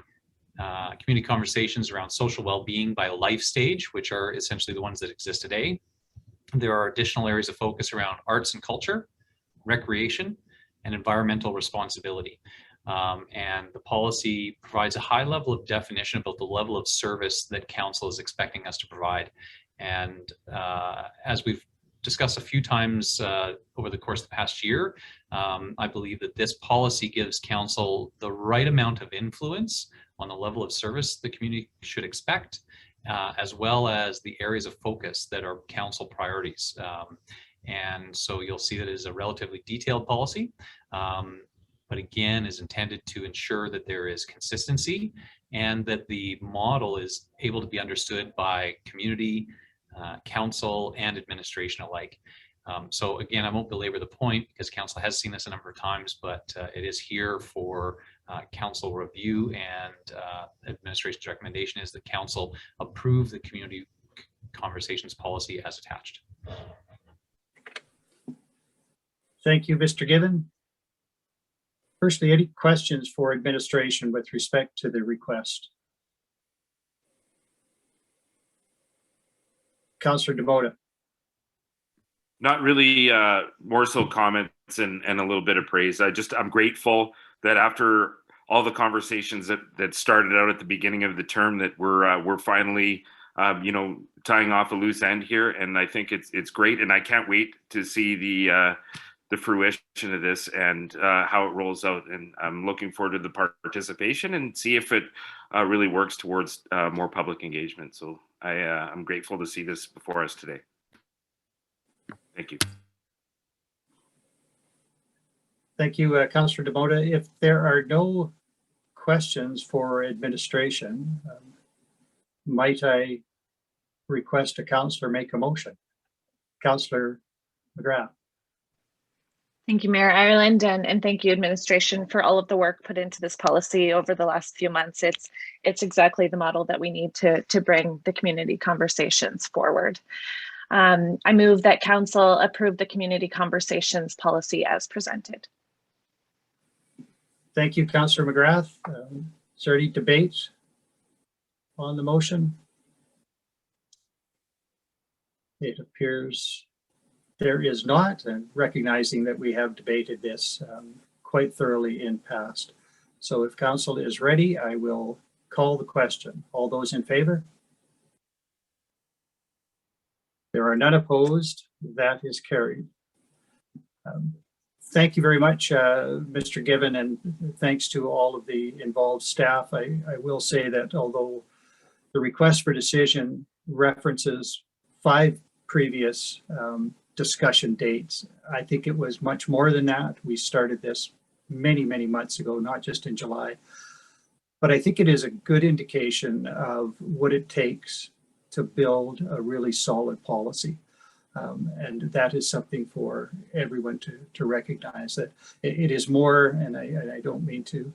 community conversations around social well-being by life stage, which are essentially the ones that exist today, there are additional areas of focus around arts and culture, recreation, and environmental responsibility. And the policy provides a high level of definition about the level of service that council is expecting us to provide. And as we've discussed a few times over the course of the past year, I believe that this policy gives council the right amount of influence on the level of service the community should expect, as well as the areas of focus that are council priorities. And so you'll see that it is a relatively detailed policy, but again is intended to ensure that there is consistency and that the model is able to be understood by community, council, and administration alike. So again, I won't belabor the point because council has seen this a number of times, but it is here for council review, and administration's recommendation is that council approve the community conversations policy as attached. Thank you, Mr. Given. Firstly, any questions for administration with respect to the request? Councillor DeMota. Not really, more so comments and a little bit of praise. I'm grateful that after all the conversations that started out at the beginning of the term, that we're finally tying off a loose end here, and I think it's great, and I can't wait to see the fruition of this and how it rolls out. And I'm looking forward to the participation and see if it really works towards more public engagement. So I'm grateful to see this before us today. Thank you. Thank you, Councillor DeMota. If there are no questions for administration, might I request a councillor make a motion? Councillor McGrath. Thank you, Mayor Ireland, and thank you, administration, for all of the work put into this policy over the last few months. It's exactly the model that we need to bring the community conversations forward. I move that council approve the community conversations policy as presented. Thank you, Councillor McGrath. Is there any debate on the motion? It appears there is not, and recognizing that we have debated this quite thoroughly in past. So if council is ready, I will call the question. All those in favor? There are none opposed. That is carried. Thank you very much, Mr. Given, and thanks to all of the involved staff. I will say that although the request for decision references 5 previous discussion dates, I think it was much more than that. We started this many months ago, not just in July. But I think it is a good indication of what it takes to build a really solid policy. And that is something for everyone to recognize, that it is more, and I don't mean to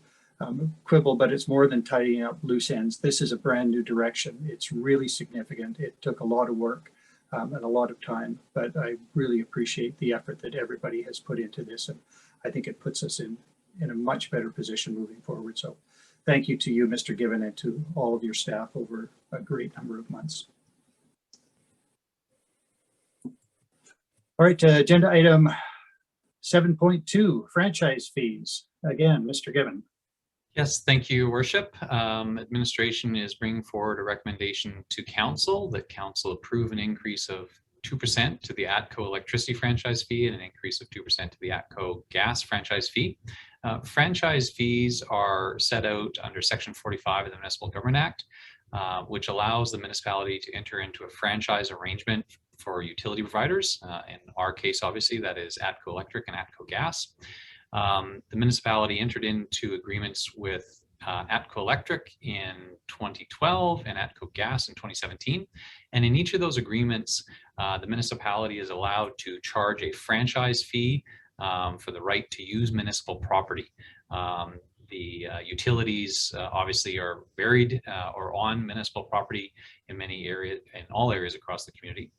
quibble, but it's more than tidying up loose ends. This is a brand new direction. It's really significant. It took a lot of work and a lot of time, but I really appreciate the effort that everybody has put into this. And I think it puts us in a much better position moving forward. So thank you to you, Mr. Given, and to all of your staff over a great number of months. All right, agenda item 7.2, franchise fees. Again, Mr. Given. Yes, thank you, Your Worship. Administration is bringing forward a recommendation to council that council approve an increase of 2% to the ATCO electricity franchise fee and an increase of 2% to the ATCO gas franchise fee. Franchise fees are set out under Section 45 of the Municipal Government Act, which allows the municipality to enter into a franchise arrangement for utility providers. In our case, obviously, that is ATCO Electric and ATCO Gas. The municipality entered into agreements with ATCO Electric in 2012 and ATCO Gas in 2017. And in each of those agreements, the municipality is allowed to charge a franchise fee for the right to use municipal property. The utilities obviously are buried or on municipal property in many areas, in all areas across the community.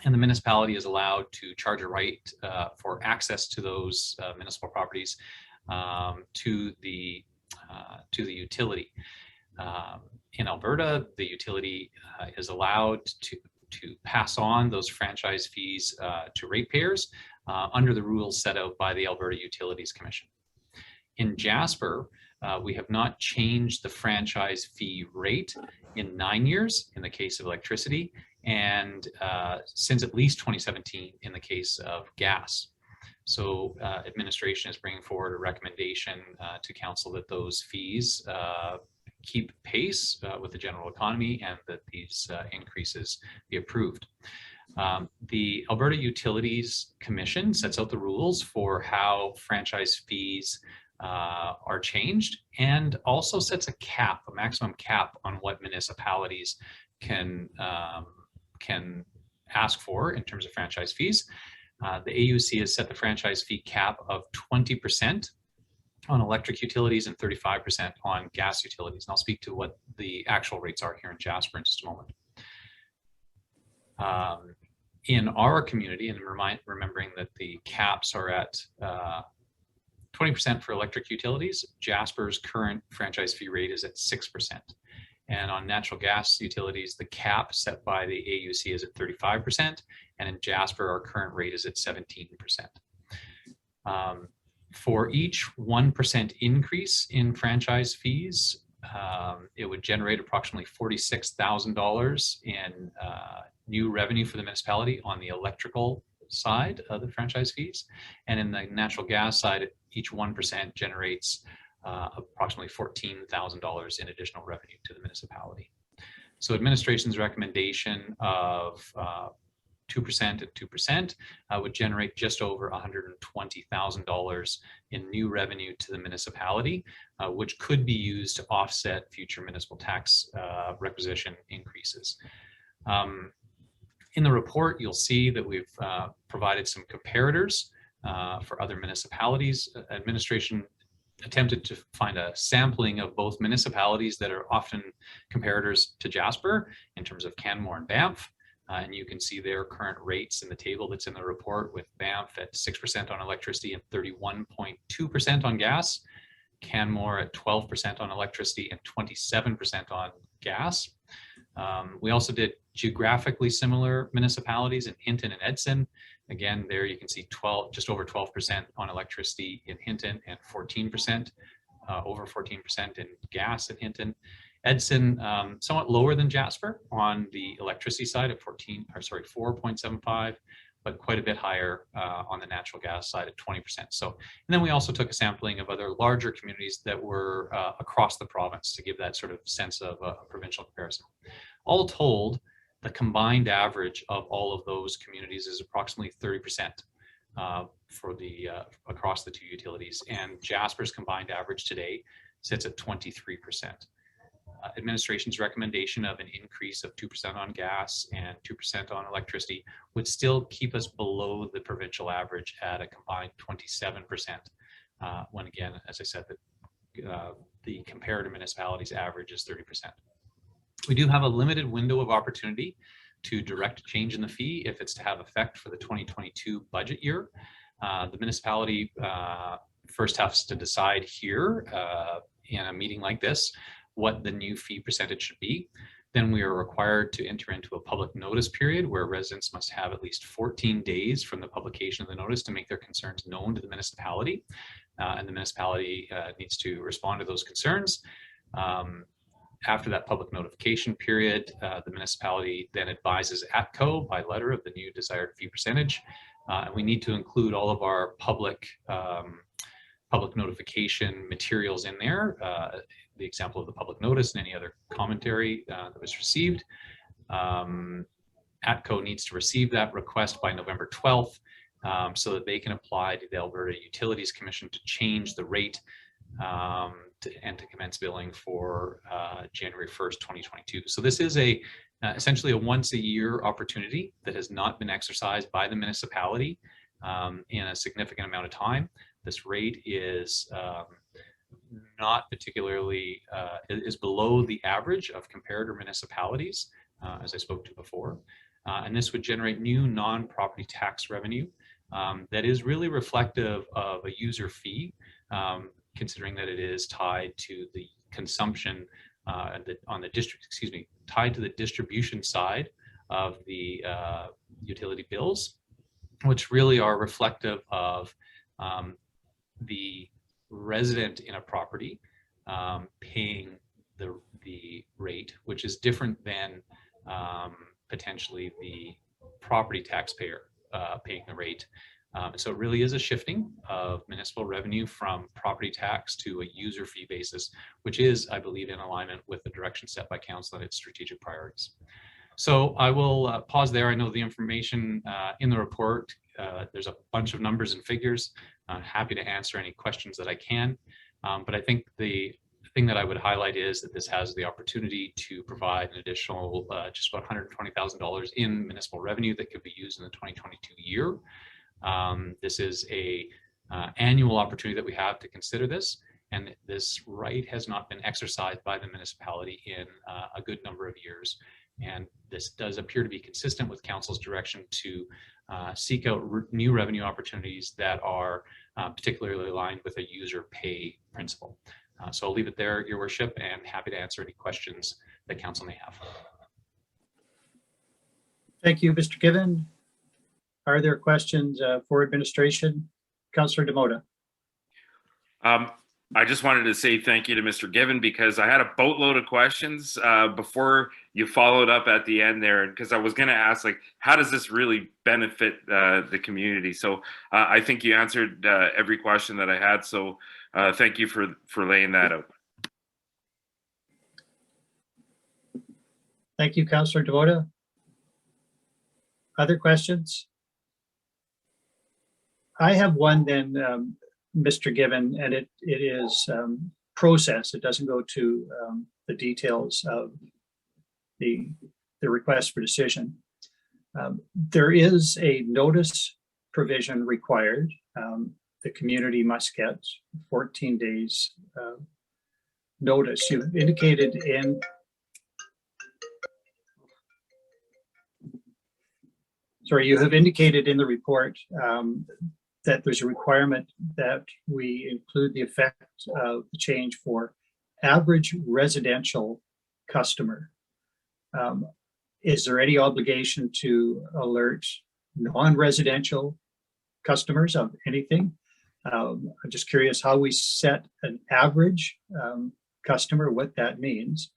And the municipality is allowed to charge a right for access to those municipal properties to the utility. In Alberta, the utility is allowed to pass on those franchise fees to ratepayers under the rules set out by the Alberta Utilities Commission. In Jasper, we have not changed the franchise fee rate in 9 years in the case of electricity, and since at least 2017 in the case of gas. So administration is bringing forward a recommendation to council that those fees keep pace with the general economy and that these increases be approved. The Alberta Utilities Commission sets out the rules for how franchise fees are changed, and also sets a maximum cap on what municipalities can ask for in terms of franchise fees. The AUC has set the franchise fee cap of 20% on electric utilities and 35% on gas utilities. And I'll speak to what the actual rates are here in Jasper in just a moment. In our community, and remembering that the caps are at 20% for electric utilities, Jasper's current franchise fee rate is at 6%. And on natural gas utilities, the cap set by the AUC is at 35%, and in Jasper, our current rate is at 17%. For each 1% increase in franchise fees, it would generate approximately $46,000 in new revenue for the municipality on the electrical side of the franchise fees. And in the natural gas side, each 1% generates approximately $14,000 in additional revenue to the municipality. So administration's recommendation of 2% and 2% would generate just over $120,000 in new revenue to the municipality, which could be used to offset future municipal tax requisition increases. In the report, you'll see that we've provided some comparators for other municipalities. Administration attempted to find a sampling of both municipalities that are often comparators to Jasper in terms of Canmore and Banff. And you can see their current rates in the table that's in the report, with Banff at 6% on electricity and 31.2% on gas, Canmore at 12% on electricity and 27% on gas. We also did geographically similar municipalities in Hinton and Edson. Again, there you can see just over 12% on electricity in Hinton and 14%, over 14% in gas in Hinton. Edson, somewhat lower than Jasper on the electricity side at 4.75, but quite a bit higher on the natural gas side at 20%. So, and then we also took a sampling of other larger communities that were across the province to give that sort of sense of a provincial comparison. All told, the combined average of all of those communities is approximately 30% for the across the two utilities, and Jasper's combined average today sits at 23%. Administration's recommendation of an increase of 2% on gas and 2% on electricity would still keep us below the provincial average at a combined 27%. When again, as I said, the comparative municipalities average is 30%. We do have a limited window of opportunity to direct a change in the fee if it's to have effect for the 2022 budget year. The municipality first has to decide here in a meeting like this what the new fee percentage should be. Then we are required to enter into a public notice period where residents must have at least 14 days from the publication of the notice to make their concerns known to the municipality. And the municipality needs to respond to those concerns. After that public notification period, the municipality then advises ATCO by letter of the new desired fee percentage. And we need to include all of our public notification materials in there, the example of the public notice and any other commentary that was received. ATCO needs to receive that request by November 12th so that they can apply to the Alberta Utilities Commission to change the rate and to commence billing for January 1st, 2022. So this is essentially a once a year opportunity that has not been exercised by the municipality in a significant amount of time. This rate is not particularly, is below the average of comparator municipalities, as I spoke to before. And this would generate new non-property tax revenue that is really reflective of a user fee, considering that it is tied to the consumption tied to the distribution side of the utility bills, which really are reflective of the resident in a property paying the rate, which is different than potentially the property taxpayer paying the rate. And so it really is a shifting of municipal revenue from property tax to a user fee basis, which is, I believe, in alignment with the direction set by council and its strategic priorities. So I will pause there. I know the information in the report, there's a bunch of numbers and figures. I'm happy to answer any questions that I can. But I think the thing that I would highlight is that this has the opportunity to provide an additional just about $120,000 in municipal revenue that could be used in the 2022 year. This is a annual opportunity that we have to consider this, and this right has not been exercised by the municipality in a good number of years. And this does appear to be consistent with council's direction to seek out new revenue opportunities that are particularly aligned with a user pay principle. So I'll leave it there, Your Worship, and happy to answer any questions that council may have. Thank you, Mr. Given. Are there questions for administration? Councillor Demota. I just wanted to say thank you to Mr. Given, because I had a boatload of questions before you followed up at the end there, because I was going to ask, like, how does this really benefit the community? So I think you answered every question that I had. So thank you for laying that out. Thank you, Councillor Demota. Other questions? I have one then, Mr. Given, and it is process. It doesn't go to the details of the request for decision. There is a notice provision required. The community must get 14 days notice. You've indicated in you have indicated in the report that there's a requirement that we include the effect of the change for average residential customer. Is there any obligation to alert non-residential customers of anything? I'm just curious how we set an average customer, what that means.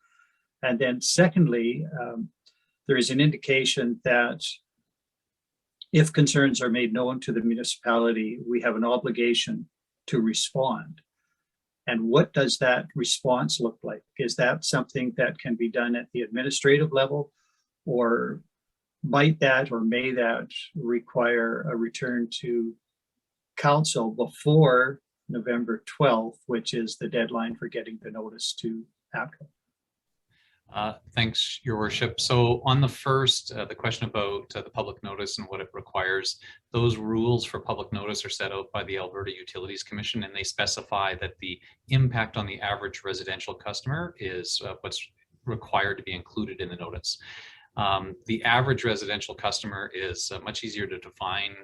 And then secondly, there is an indication that if concerns are made known to the municipality, we have an obligation to respond. And what does that response look like? Is that something that can be done at the administrative level, or might that or may that require a return to council before November 12th, which is the deadline for getting the notice to APCO? Thanks, Your Worship. So on the first, the question about the public notice and what it requires, those rules for public notice are set out by the Alberta Utilities Commission, and they specify that the impact on the average residential customer is what's required to be included in the notice. The average residential customer is much easier to define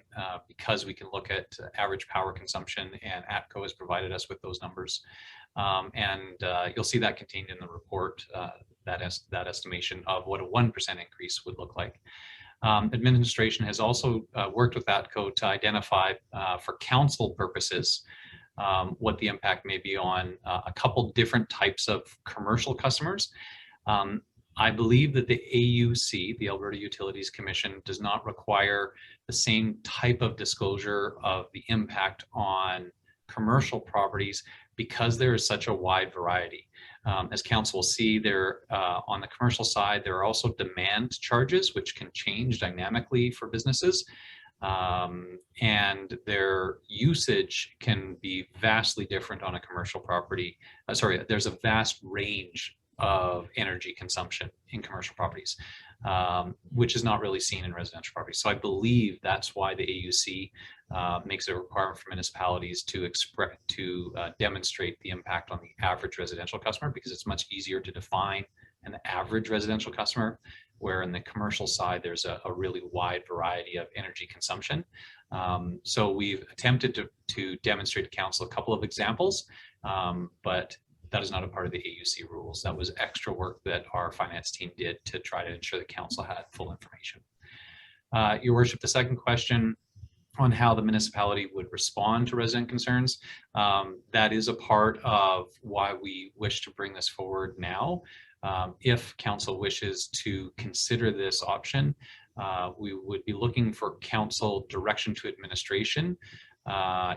because we can look at average power consumption, and ATCO has provided us with those numbers. And you'll see that contained in the report, that estimation of what a 1% increase would look like. Administration has also worked with ATCO to identify for council purposes what the impact may be on a couple different types of commercial customers. I believe that the AUC, the Alberta Utilities Commission, does not require the same type of disclosure of the impact on commercial properties because there is such a wide variety. As council will see, there on the commercial side, there are also demand charges, which can change dynamically for businesses. And their usage can be vastly different on a commercial property. There's a vast range of energy consumption in commercial properties, which is not really seen in residential properties. So I believe that's why the AUC makes it a requirement for municipalities to demonstrate the impact on the average residential customer, because it's much easier to define an average residential customer, where in the commercial side, there's a really wide variety of energy consumption. So we've attempted to demonstrate to council a couple of examples, but that is not a part of the AUC rules. That was extra work that our finance team did to try to ensure the council had full information. Your Worship, the second question on how the municipality would respond to resident concerns, that is a part of why we wish to bring this forward now. If council wishes to consider this option, we would be looking for council direction to administration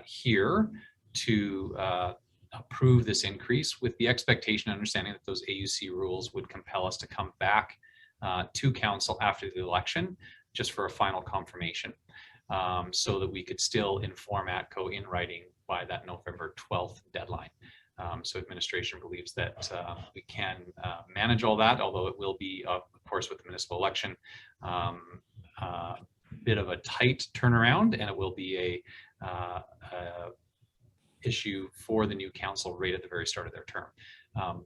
here to approve this increase, with the expectation and understanding that those AUC rules would compel us to come back to council after the election just for a final confirmation, so that we could still inform ATCO in writing by that November 12th deadline. So administration believes that we can manage all that, although it will be, of course, with the municipal election, bit of a tight turnaround, and it will be a issue for the new council right at the very start of their term.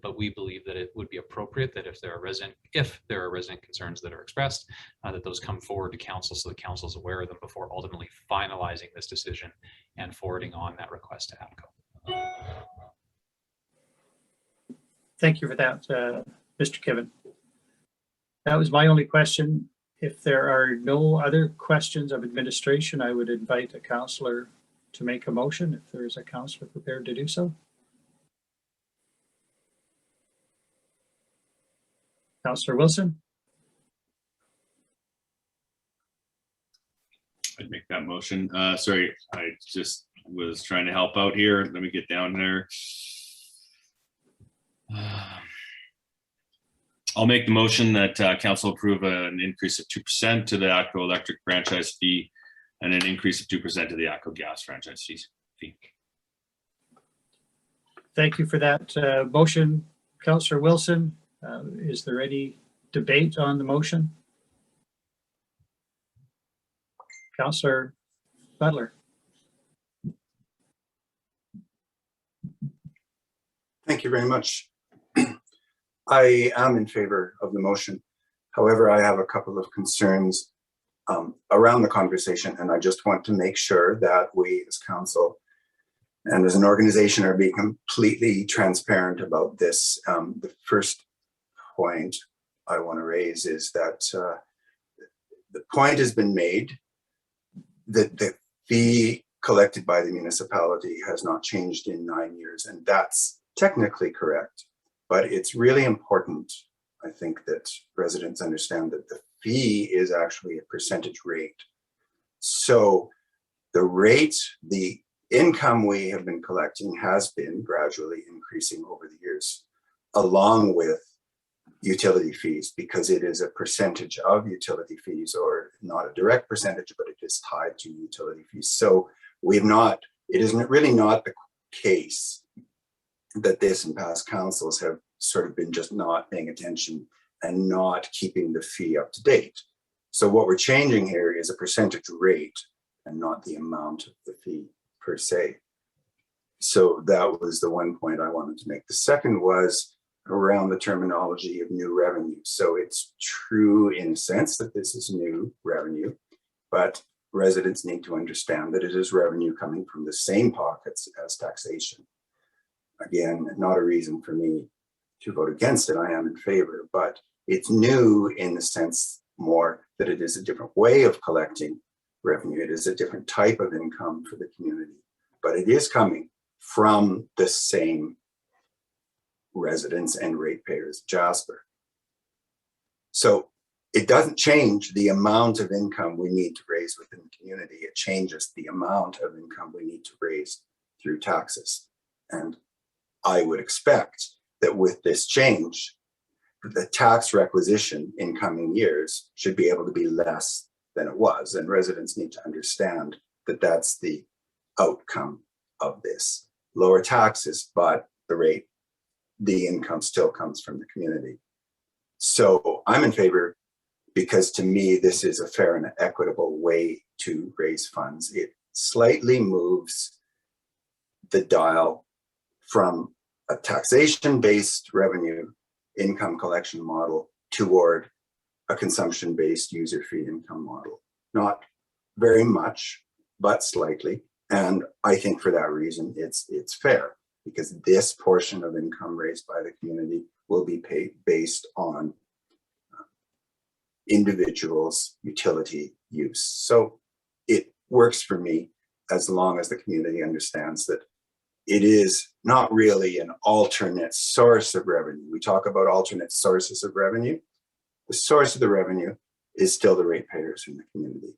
But we believe that it would be appropriate that if there are resident concerns that are expressed, that those come forward to council, so the council is aware of them before ultimately finalizing this decision and forwarding on that request to ATCO. Thank you for that, Mr. Kiven. That was my only question. If there are no other questions of administration, I would invite a councillor to make a motion if there is a councillor prepared to do so. Councillor Wilson? I'd make that motion. Sorry, I just was trying to help out here. Let me get down there. I'll make the motion that council approve an increase of 2% to the ATCO electric franchise fee and an increase of 2% to the ATCO gas franchise fee. Thank you for that motion, Councillor Wilson. Is there any debate on the motion? Councillor Butler. Thank you very much. I am in favor of the motion. However, I have a couple of concerns around the conversation, and I just want to make sure that we as council and as an organization are being completely transparent about this. The first point I want to raise is that the point has been made that the fee collected by the municipality has not changed in 9 years, and that's technically correct. But it's really important, I think, that residents understand that the fee is actually a percentage rate. So the rate, the income we have been collecting has been gradually increasing over the years, along with utility fees, because it is a percentage of utility fees, or not a direct percentage, but it is tied to utility fees. So it is really not the case that this and past councils have sort of been just not paying attention and not keeping the fee up to date. So what we're changing here is a percentage rate and not the amount of the fee per se. So that was the one point I wanted to make. The second was around the terminology of new revenue. So it's true in a sense that this is new revenue, but residents need to understand that it is revenue coming from the same pockets as taxation. Again, not a reason for me to vote against it. I am in favor, but it's new in the sense more that it is a different way of collecting revenue. It is a different type of income for the community, but it is coming from the same residents and ratepayers, Jasper. So it doesn't change the amount of income we need to raise within the community. It changes the amount of income we need to raise through taxes. And I would expect that with this change, the tax requisition in coming years should be able to be less than it was. And residents need to understand that that's the outcome of this. Lower taxes, but the income still comes from the community. So I'm in favor, because to me, this is a fair and equitable way to raise funds. It slightly moves the dial from a taxation-based revenue income collection model toward a consumption-based user fee income model. Not very much, but slightly. And I think for that reason, it's fair, because this portion of income raised by the community will be paid based on individuals' utility use. So it works for me as long as the community understands that it is not really an alternate source of revenue. We talk about alternate sources of revenue. The source of the revenue is still the ratepayers in the community.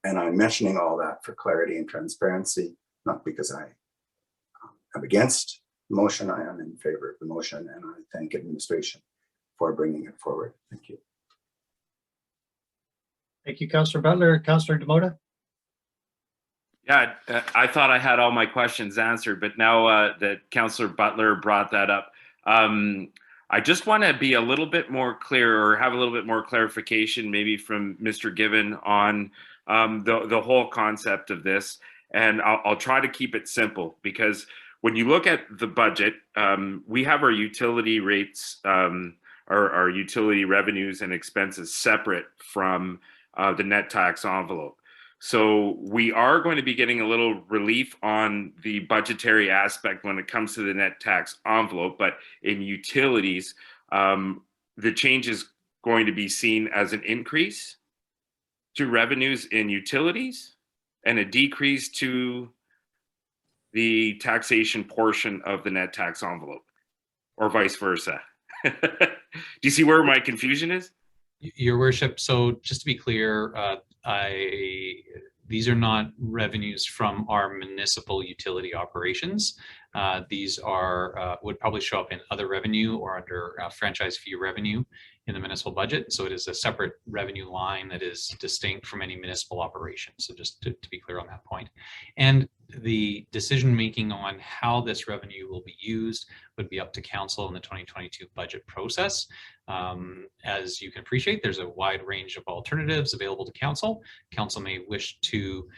And I'm mentioning all that for clarity and transparency, not because I am against the motion. I am in favor of the motion, and I thank administration for bringing it forward. Thank you. Thank you, Councillor Butler. Councillor Demota? Yeah, I thought I had all my questions answered, but now that Councillor Butler brought that up, I just want to be a little bit more clear, or have a little bit more clarification maybe from Mr. Given on the whole concept of this. And I'll try to keep it simple, because when you look at the budget, we have our utility rates, our utility revenues and expenses separate from the net tax envelope. So we are going to be getting a little relief on the budgetary aspect when it comes to the net tax envelope, but in utilities, the change is going to be seen as an increase to revenues in utilities and a decrease to the taxation portion of the net tax envelope, or vice versa. Do you see where my confusion is? Your worship, so just to be clear, these are not revenues from our municipal utility operations. These are would probably show up in other revenue or under franchise fee revenue in the municipal budget. So it is a separate revenue line that is distinct from any municipal operation. So just to be clear on that point. And the decision making on how this revenue will be used would be up to council in the 2022 budget process. As you can appreciate, there's a wide range of alternatives available to council. Council may wish to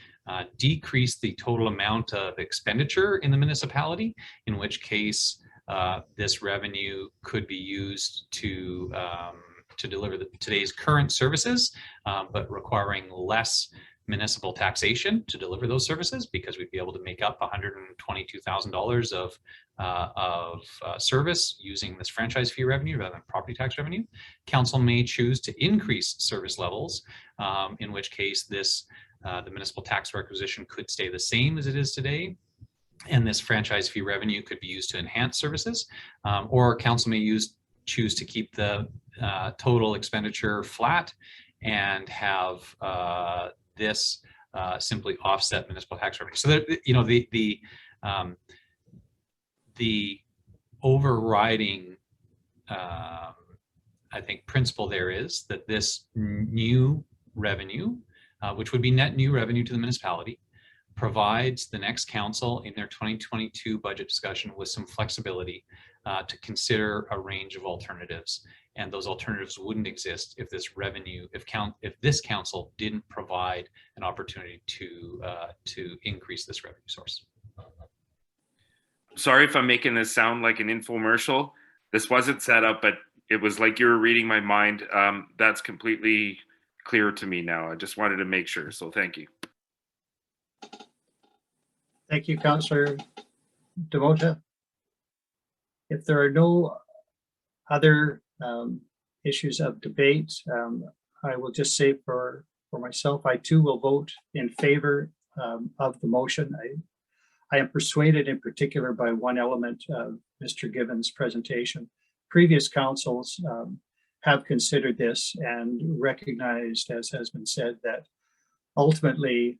decrease the total amount of expenditure in the municipality, in which case this revenue could be used to deliver today's current services, but requiring less municipal taxation to deliver those services, because we'd be able to make up $122,000 of service using this franchise fee revenue rather than property tax revenue. Council may choose to increase service levels, in which case this the municipal tax requisition could stay the same as it is today, and this franchise fee revenue could be used to enhance services, or council may choose to keep the total expenditure flat and have this simply offset municipal tax revenue. So that, you know, the overriding I think principle there is that this new revenue, which would be net new revenue to the municipality, provides the next council in their 2022 budget discussion with some flexibility to consider a range of alternatives. And those alternatives wouldn't exist if this revenue, if this council didn't provide an opportunity to increase this revenue source. Sorry if I'm making this sound like an infomercial. This wasn't set up, but it was like you were reading my mind. That's completely clear to me now. I just wanted to make sure, so thank you. Thank you, Councillor Demota. If there are no other issues of debate, I will just say for myself, I too will vote in favor of the motion. I am persuaded in particular by one element of Mr. Given's presentation. Previous councils have considered this and recognized, as has been said, that ultimately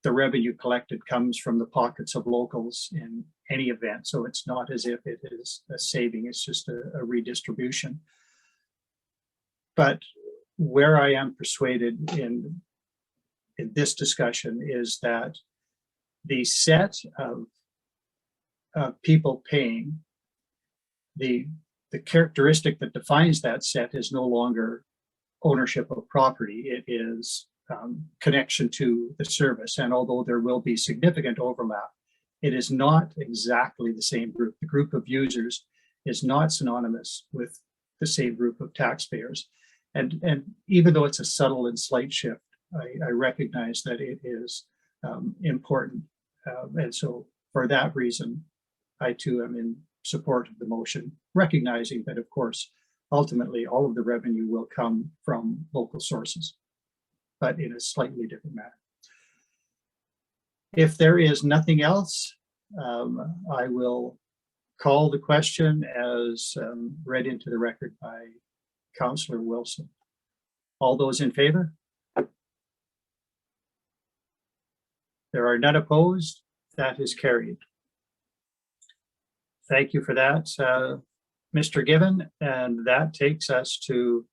the revenue collected comes from the pockets of locals in any event. So it's not as if it is a saving, it's just a redistribution. But where I am persuaded in this discussion is that the set of people paying, the characteristic that defines that set is no longer ownership of property, it is connection to the service. And although there will be significant overlap, it is not exactly the same group. The group of users is not synonymous with the same group of taxpayers. And even though it's a subtle and slight shift, I recognize that it is important. And so for that reason, I too am in support of the motion, recognizing that, of course, ultimately all of the revenue will come from local sources, but in a slightly different manner. If there is nothing else, I will call the question as read into the record by Councillor Wilson. All those in favor? There are none opposed. That is carried. Thank you for that, Mr. Given. And that takes us to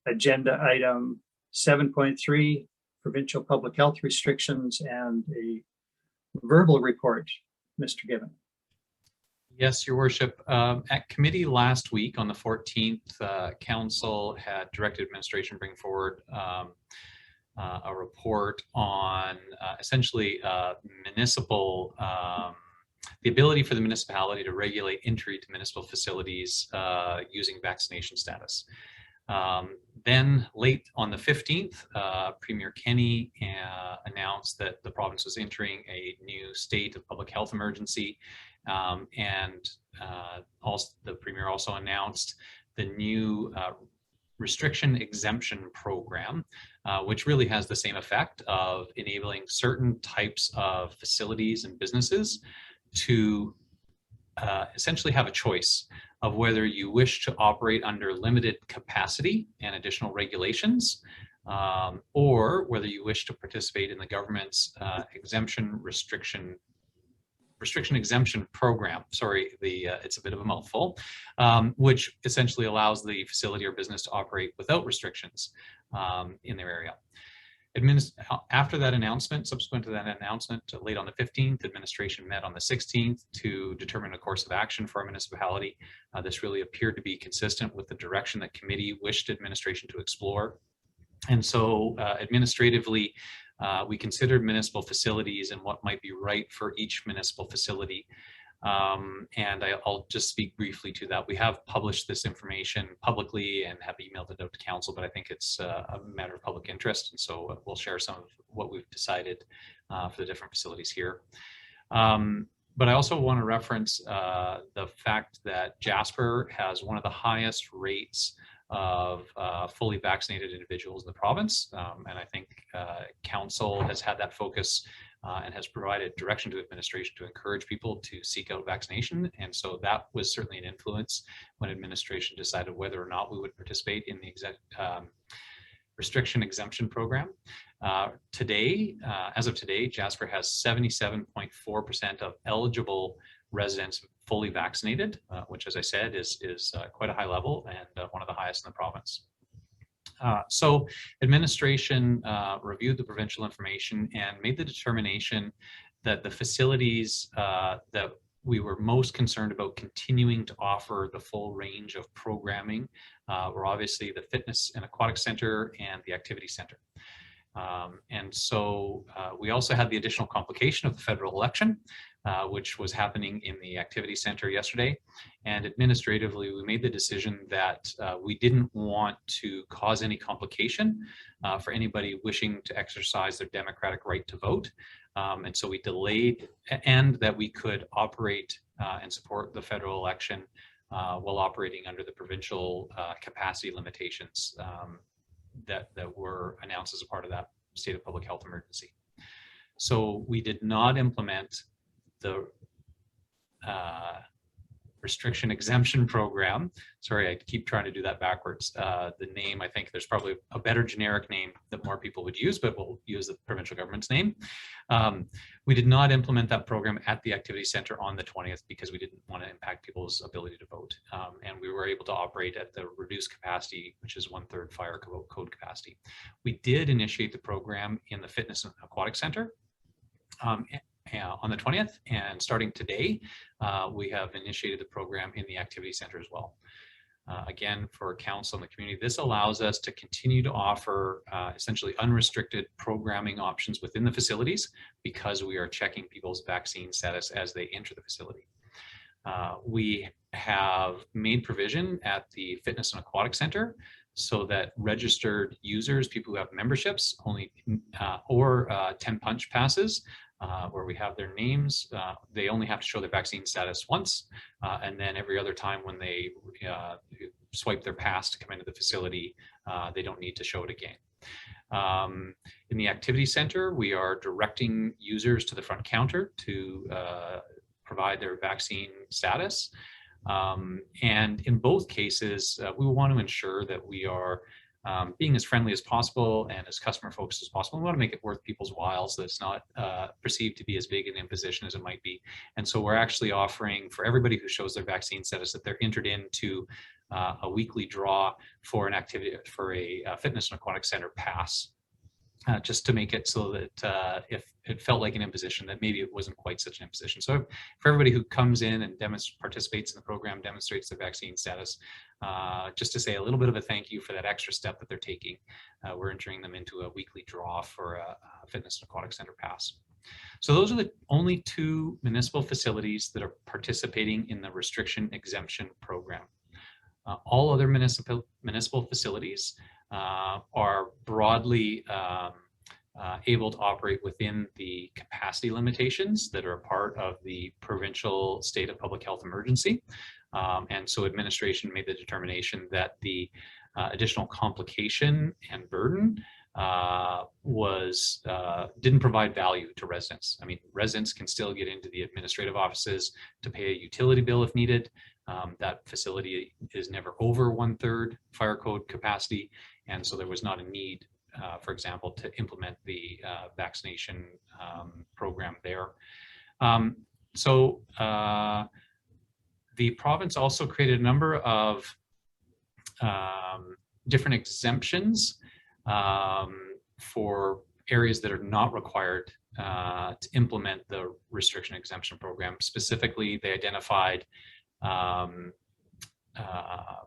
agenda item 7.3, provincial public health restrictions and a verbal report. Mr. Given. Yes, Your Worship. At committee last week on the 14th, Council had directed administration bring forward a report on essentially municipal, the ability for the municipality to regulate entry to municipal facilities using vaccination status. Then late on the 15th, Premier Kenny announced that the province was entering a new state of public health emergency. And also, the Premier also announced the new restriction exemption program, which really has the same effect of enabling certain types of facilities and businesses to essentially have a choice of whether you wish to operate under limited capacity and additional regulations, or whether you wish to participate in the government's restriction exemption program. Sorry, it's a bit of a mouthful, which essentially allows the facility or business to operate without restrictions in their area. After that announcement, subsequent to that announcement, late on the 15th, administration met on the 16th to determine a course of action for our municipality. This really appeared to be consistent with the direction that committee wished administration to explore. And so administratively, we considered municipal facilities and what might be right for each municipal facility. And I'll just speak briefly to that. We have published this information publicly and have emailed it out to council, but I think it's a matter of public interest. And so we'll share some of what we've decided for the different facilities here. But I also want to reference the fact that Jasper has one of the highest rates of fully vaccinated individuals in the province. And I think council has had that focus and has provided direction to administration to encourage people to seek out vaccination. And so that was certainly an influence when administration decided whether or not we would participate in the restriction exemption program. Today, as of today, Jasper has 77.4% of eligible residents fully vaccinated, which, as I said, is quite a high level and one of the highest in the province. So administration reviewed the provincial information and made the determination that the facilities that we were most concerned about continuing to offer the full range of programming were obviously the Fitness and Aquatic Center and the Activity Center. And so we also had the additional complication of the federal election, which was happening in the Activity Center yesterday. And administratively, we made the decision that we didn't want to cause any complication for anybody wishing to exercise their democratic right to vote. And so we delayed, and that we could operate and support the federal election while operating under the provincial capacity limitations that were announced as a part of that state of public health emergency. So we did not implement the restriction exemption program. Sorry, I keep trying to do that backwards. The name, I think there's probably a better generic name that more people would use, but we'll use the provincial government's name. We did not implement that program at the Activity Center on the 20th because we didn't want to impact people's ability to vote. And we were able to operate at the reduced capacity, which is 1/3 fire code capacity. We did initiate the program in the Fitness and Aquatic Center on the 20th, and starting today, we have initiated the program in the Activity Center as well. Again, for council and the community, this allows us to continue to offer essentially unrestricted programming options within the facilities because we are checking people's vaccine status as they enter the facility. We have made provision at the Fitness and Aquatic Center so that registered users, people who have memberships, only or 10 punch passes, where we have their names, they only have to show their vaccine status once, and then every other time when they swipe their pass to come into the facility, they don't need to show it again. In the activity center, we are directing users to the front counter to provide their vaccine status. And in both cases, we want to ensure that we are being as friendly as possible and as customer focused as possible. We want to make it worth people's while so that it's not perceived to be as big an imposition as it might be. And so we're actually offering for everybody who shows their vaccine status that they're entered into a weekly draw for an activity, for a fitness and aquatic center pass. Just to make it so that if it felt like an imposition, that maybe it wasn't quite such an imposition. So for everybody who comes in and participates in the program, demonstrates their vaccine status, just to say a little bit of a thank you for that extra step that they're taking, we're entering them into a weekly draw for a fitness and aquatic center pass. So those are the only 2 municipal facilities that are participating in the restriction exemption program. All other municipal facilities are broadly able to operate within the capacity limitations that are a part of the provincial state of public health emergency. And so administration made the determination that the additional complication and burden didn't provide value to residents. I mean, residents can still get into the administrative offices to pay a utility bill if needed. That facility is never over 1/3 fire code capacity. And so there was not a need, for example, to implement the vaccination program there. The province also created a number of different exemptions for areas that are not required to implement the restriction exemption program. Specifically, they identified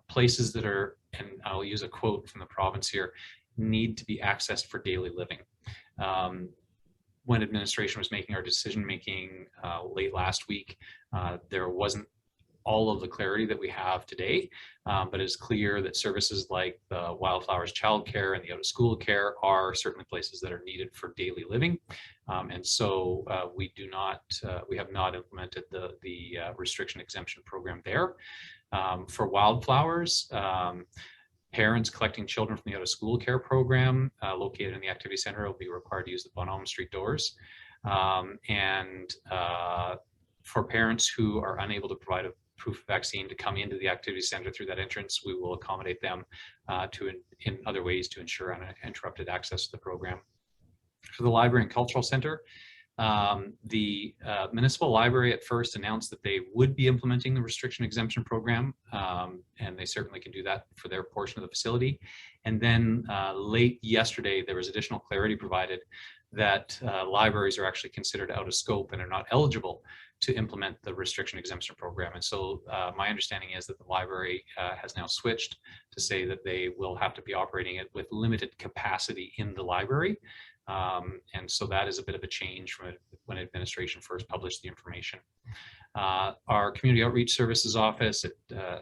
places that are, and I'll use a quote from the province here, need to be accessed for daily living. When administration was making our decision making late last week, there wasn't all of the clarity that we have today, but it's clear that services like the Wildflowers childcare and the out of school care are certainly places that are needed for daily living. And so we have not implemented the restriction exemption program there. For Wildflowers, parents collecting children from the out of school care program located in the activity center will be required to use the Bonhomme Street doors. And for parents who are unable to provide a proof of vaccine to come into the activity center through that entrance, we will accommodate them in other ways to ensure uninterrupted access to the program. For the library and cultural center, the municipal library at first announced that they would be implementing the restriction exemption program, and they certainly can do that for their portion of the facility. And then late yesterday, there was additional clarity provided that libraries are actually considered out of scope and are not eligible to implement the restriction exemption program. And so my understanding is that the library has now switched to say that they will have to be operating it with limited capacity in the library. And so that is a bit of a change from when administration first published the information. Our community outreach services office at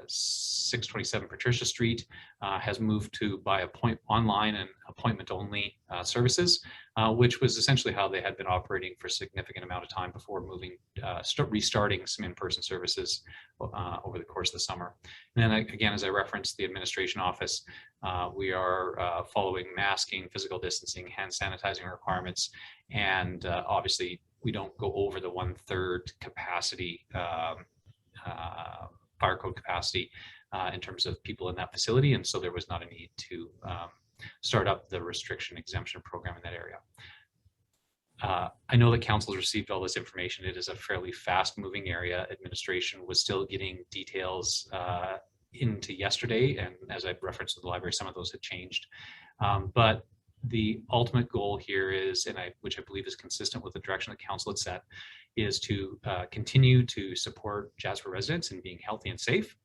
627 Patricia Street has moved to by online and appointment only services, which was essentially how they had been operating for a significant amount of time before restarting some in-person services over the course of the summer. And then again, as I referenced, the administration office, we are following masking, physical distancing, hand sanitizing requirements, and obviously we don't go over the 1/3 capacity, fire code capacity in terms of people in that facility. And so there was not a need to start up the restriction exemption program in that area. I know that council has received all this information. It is a fairly fast moving area. Administration was still getting details into yesterday. And as I referenced with the library, some of those had changed. But the ultimate goal here is, which I believe is consistent with the direction that council had set, is to continue to support Jasper residents in being healthy and safe,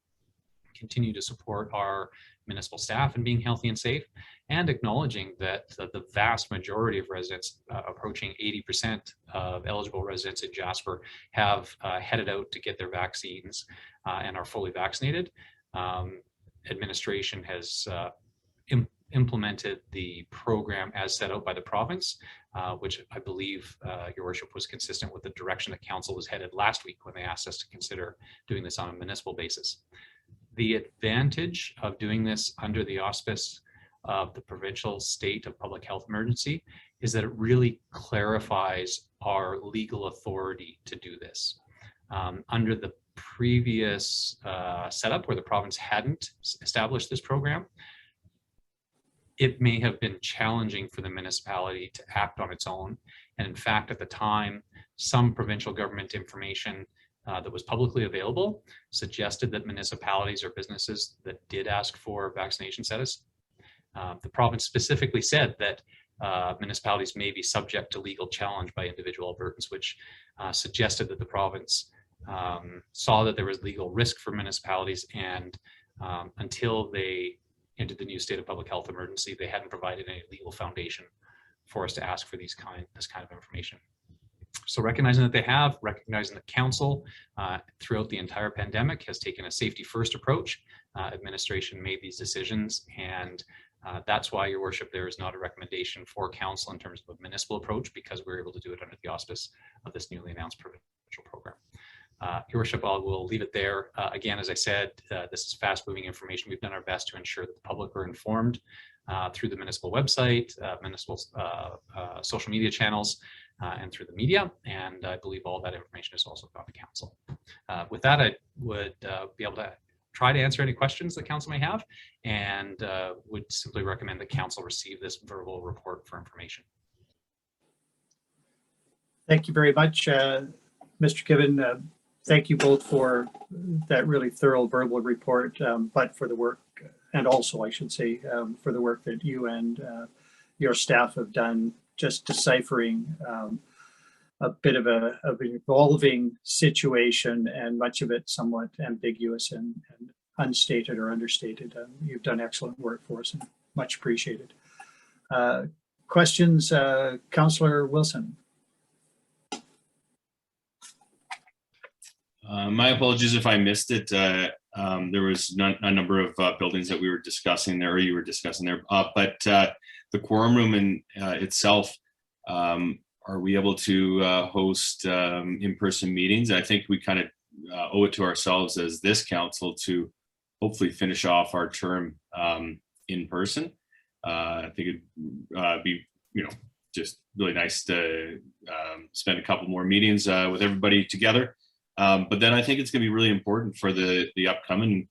continue to support our municipal staff in being healthy and safe, and acknowledging that the vast majority of residents, approaching 80% of eligible residents in Jasper, have headed out to get their vaccines and are fully vaccinated. Administration has implemented the program as set out by the province, which I believe, Your Worship, was consistent with the direction that council was headed last week when they asked us to consider doing this on a municipal basis. The advantage of doing this under the auspice of the provincial state of public health emergency is that it really clarifies our legal authority to do this. Under the previous setup where the province hadn't established this program, it may have been challenging for the municipality to act on its own. And in fact, at the time, some provincial government information that was publicly available suggested that municipalities or businesses that did ask for vaccination status, the province specifically said that municipalities may be subject to legal challenge by individual Albertans, which suggested that the province saw that there was legal risk for municipalities, and until they entered the new state of public health emergency, they hadn't provided any legal foundation for us to ask for this kind of information. So recognizing that they have, recognizing that council throughout the entire pandemic has taken a safety first approach, administration made these decisions, and that's why, Your Worship, there is not a recommendation for council in terms of a municipal approach, because we're able to do it under the auspice of this newly announced provincial program. Your Worship, I will leave it there. Again, as I said, this is fast moving information. We've done our best to ensure that the public are informed through the municipal website, municipal social media channels, and through the media. And I believe all that information is also gone to council. With that, I would be able to try to answer any questions that council may have, and would simply recommend that council receive this verbal report for information. Thank you very much, Mr. Kiven. Thank you both for that really thorough verbal report, but for the work, and also I should say, for the work that you and your staff have done, just deciphering a bit of an evolving situation, and much of it somewhat ambiguous and unstated or understated. You've done excellent work for us and much appreciated. Questions, Councillor Wilson? My apologies if I missed it. There was a number of buildings that we were discussing there, or you were discussing there, but the quorum room in itself, are we able to host in-person meetings? I think we kind of owe it to ourselves as this council to hopefully finish off our term in person. I think it'd be, just really nice to spend a couple more meetings with everybody together. But then I think it's going to be really important for the upcoming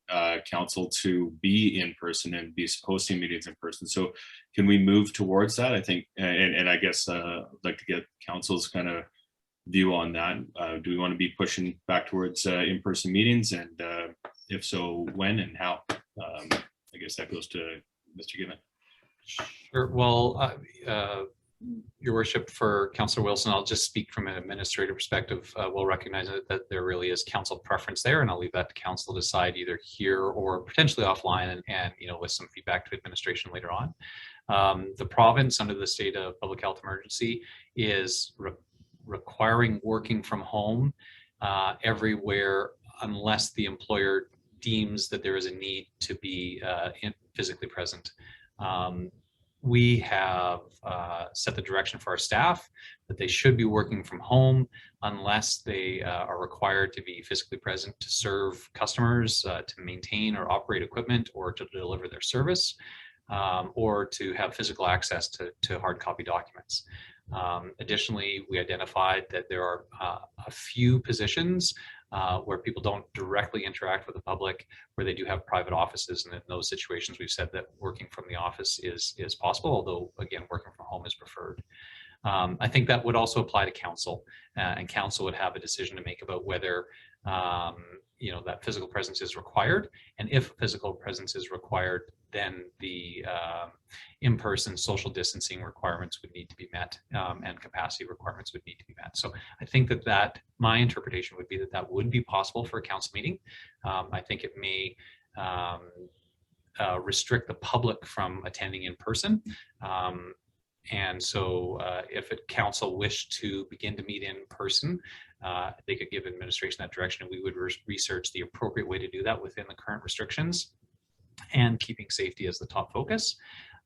council to be in person and be hosting meetings in person. So can we move towards that? I think, and I guess I'd like to get council's kind of view on that. Do we want to be pushing back towards in-person meetings, and if so, when and how? I guess that goes to Mr. Given. Sure. Well, Your Worship, for Councillor Wilson, I'll just speak from an administrative perspective. We'll recognize that there really is council preference there, and I'll leave that to council to decide either here or potentially offline, and with some feedback to administration later on. The province, under the state of public health emergency, is requiring working from home everywhere unless the employer deems that there is a need to be physically present. We have set the direction for our staff that they should be working from home unless they are required to be physically present to serve customers, to maintain or operate equipment, or to deliver their service, or to have physical access to hard copy documents. Additionally, we identified that there are a few positions where people don't directly interact with the public, where they do have private offices, and in those situations we've said that working from the office is possible, although again working from home is preferred. I think that would also apply to council, and council would have a decision to make about whether that physical presence is required, and if physical presence is required, then the in-person social distancing requirements would need to be met, and capacity requirements would need to be met. So I think that my interpretation would be that would be possible for a council meeting. I think it may restrict the public from attending in person. And so if a council wished to begin to meet in person, they could give administration that direction, and we would research the appropriate way to do that within the current restrictions and keeping safety as the top focus.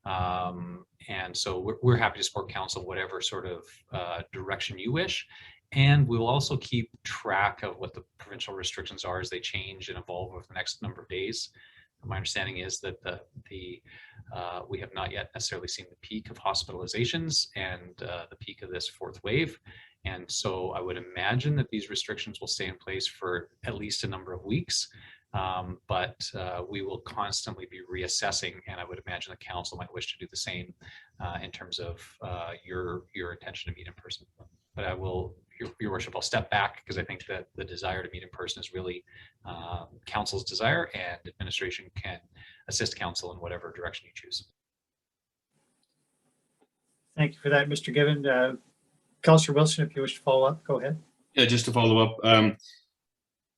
And so we're happy to support council whatever sort of direction you wish. And we will also keep track of what the provincial restrictions are as they change and evolve over the next number of days. My understanding is that we have not yet necessarily seen the peak of hospitalizations and the peak of this fourth wave. And so I would imagine that these restrictions will stay in place for at least a number of weeks. But we will constantly be reassessing, and I would imagine the council might wish to do the same in terms of your intention to meet in person. But I will, your worship, I'll step back because I think that the desire to meet in person is really council's desire, and administration can assist council in whatever direction you choose. Thank you for that, Mr. Given. Councillor Wilson, if you wish to follow up, go ahead. Yeah, just to follow up,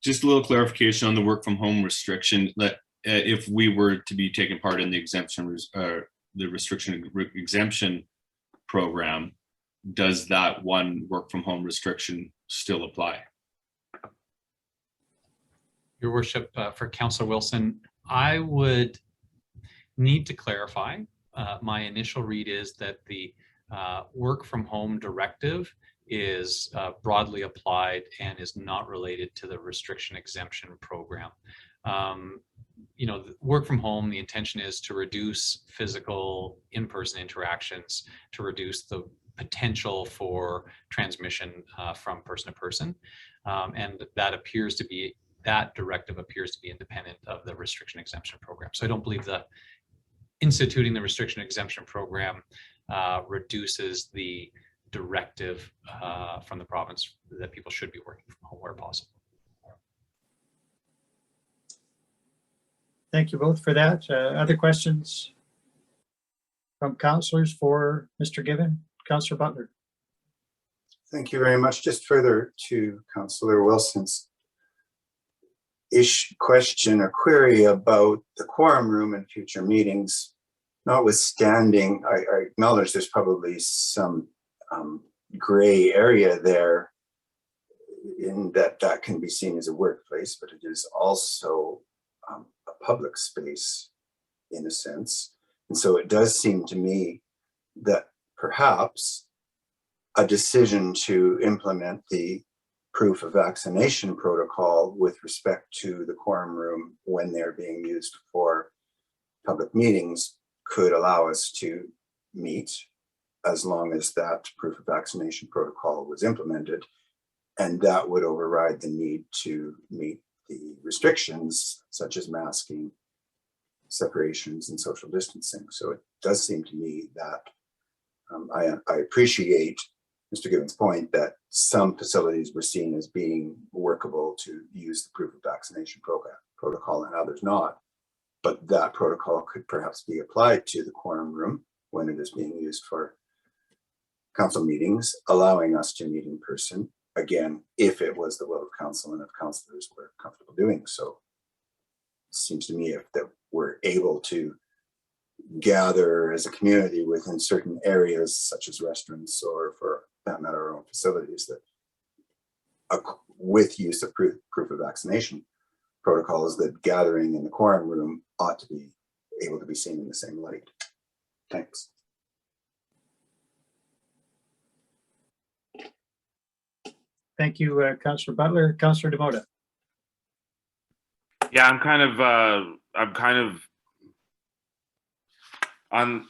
just a little clarification on the work from home restriction. That if we were to be taking part in the the restriction exemption program, does that one work from home restriction still apply? Your worship, for Councillor Wilson, I would need to clarify. My initial read is that the work from home directive is broadly applied and is not related to the restriction exemption program. You know, work from home, the intention is to reduce physical in-person interactions, to reduce the potential for transmission from person to person. And that directive appears to be independent of the restriction exemption program. So I don't believe that instituting the restriction exemption program reduces the directive from the province that people should be working from home where possible. Thank you both for that. Other questions from councillors for Mr. Given? Councillor Butler. Thank you very much. Just further to Councillor Wilson's question or query about the quorum room in future meetings, notwithstanding, I acknowledge there's probably some gray area there in that can be seen as a workplace, but it is also a public space in a sense. And so it does seem to me that perhaps a decision to implement the proof of vaccination protocol with respect to the quorum room when they're being used for public meetings could allow us to meet as long as that proof of vaccination protocol was implemented, and that would override the need to meet the restrictions such as masking, separations, and social distancing. So it does seem to me that I appreciate Mr. Given's point that some facilities were seen as being workable to use the proof of vaccination protocol and others not. But that protocol could perhaps be applied to the quorum room when it is being used for council meetings, allowing us to meet in person, again, if it was the will of council and if councillors were comfortable doing so. It seems to me if that we're able to gather as a community within certain areas, such as restaurants or for that matter, our own facilities, that with use of proof of vaccination protocols, that gathering in the quorum room ought to be able to be seen in the same light. Thanks. Thank you, Councillor Butler. Councillor DeMota. Yeah, I'm kind of on,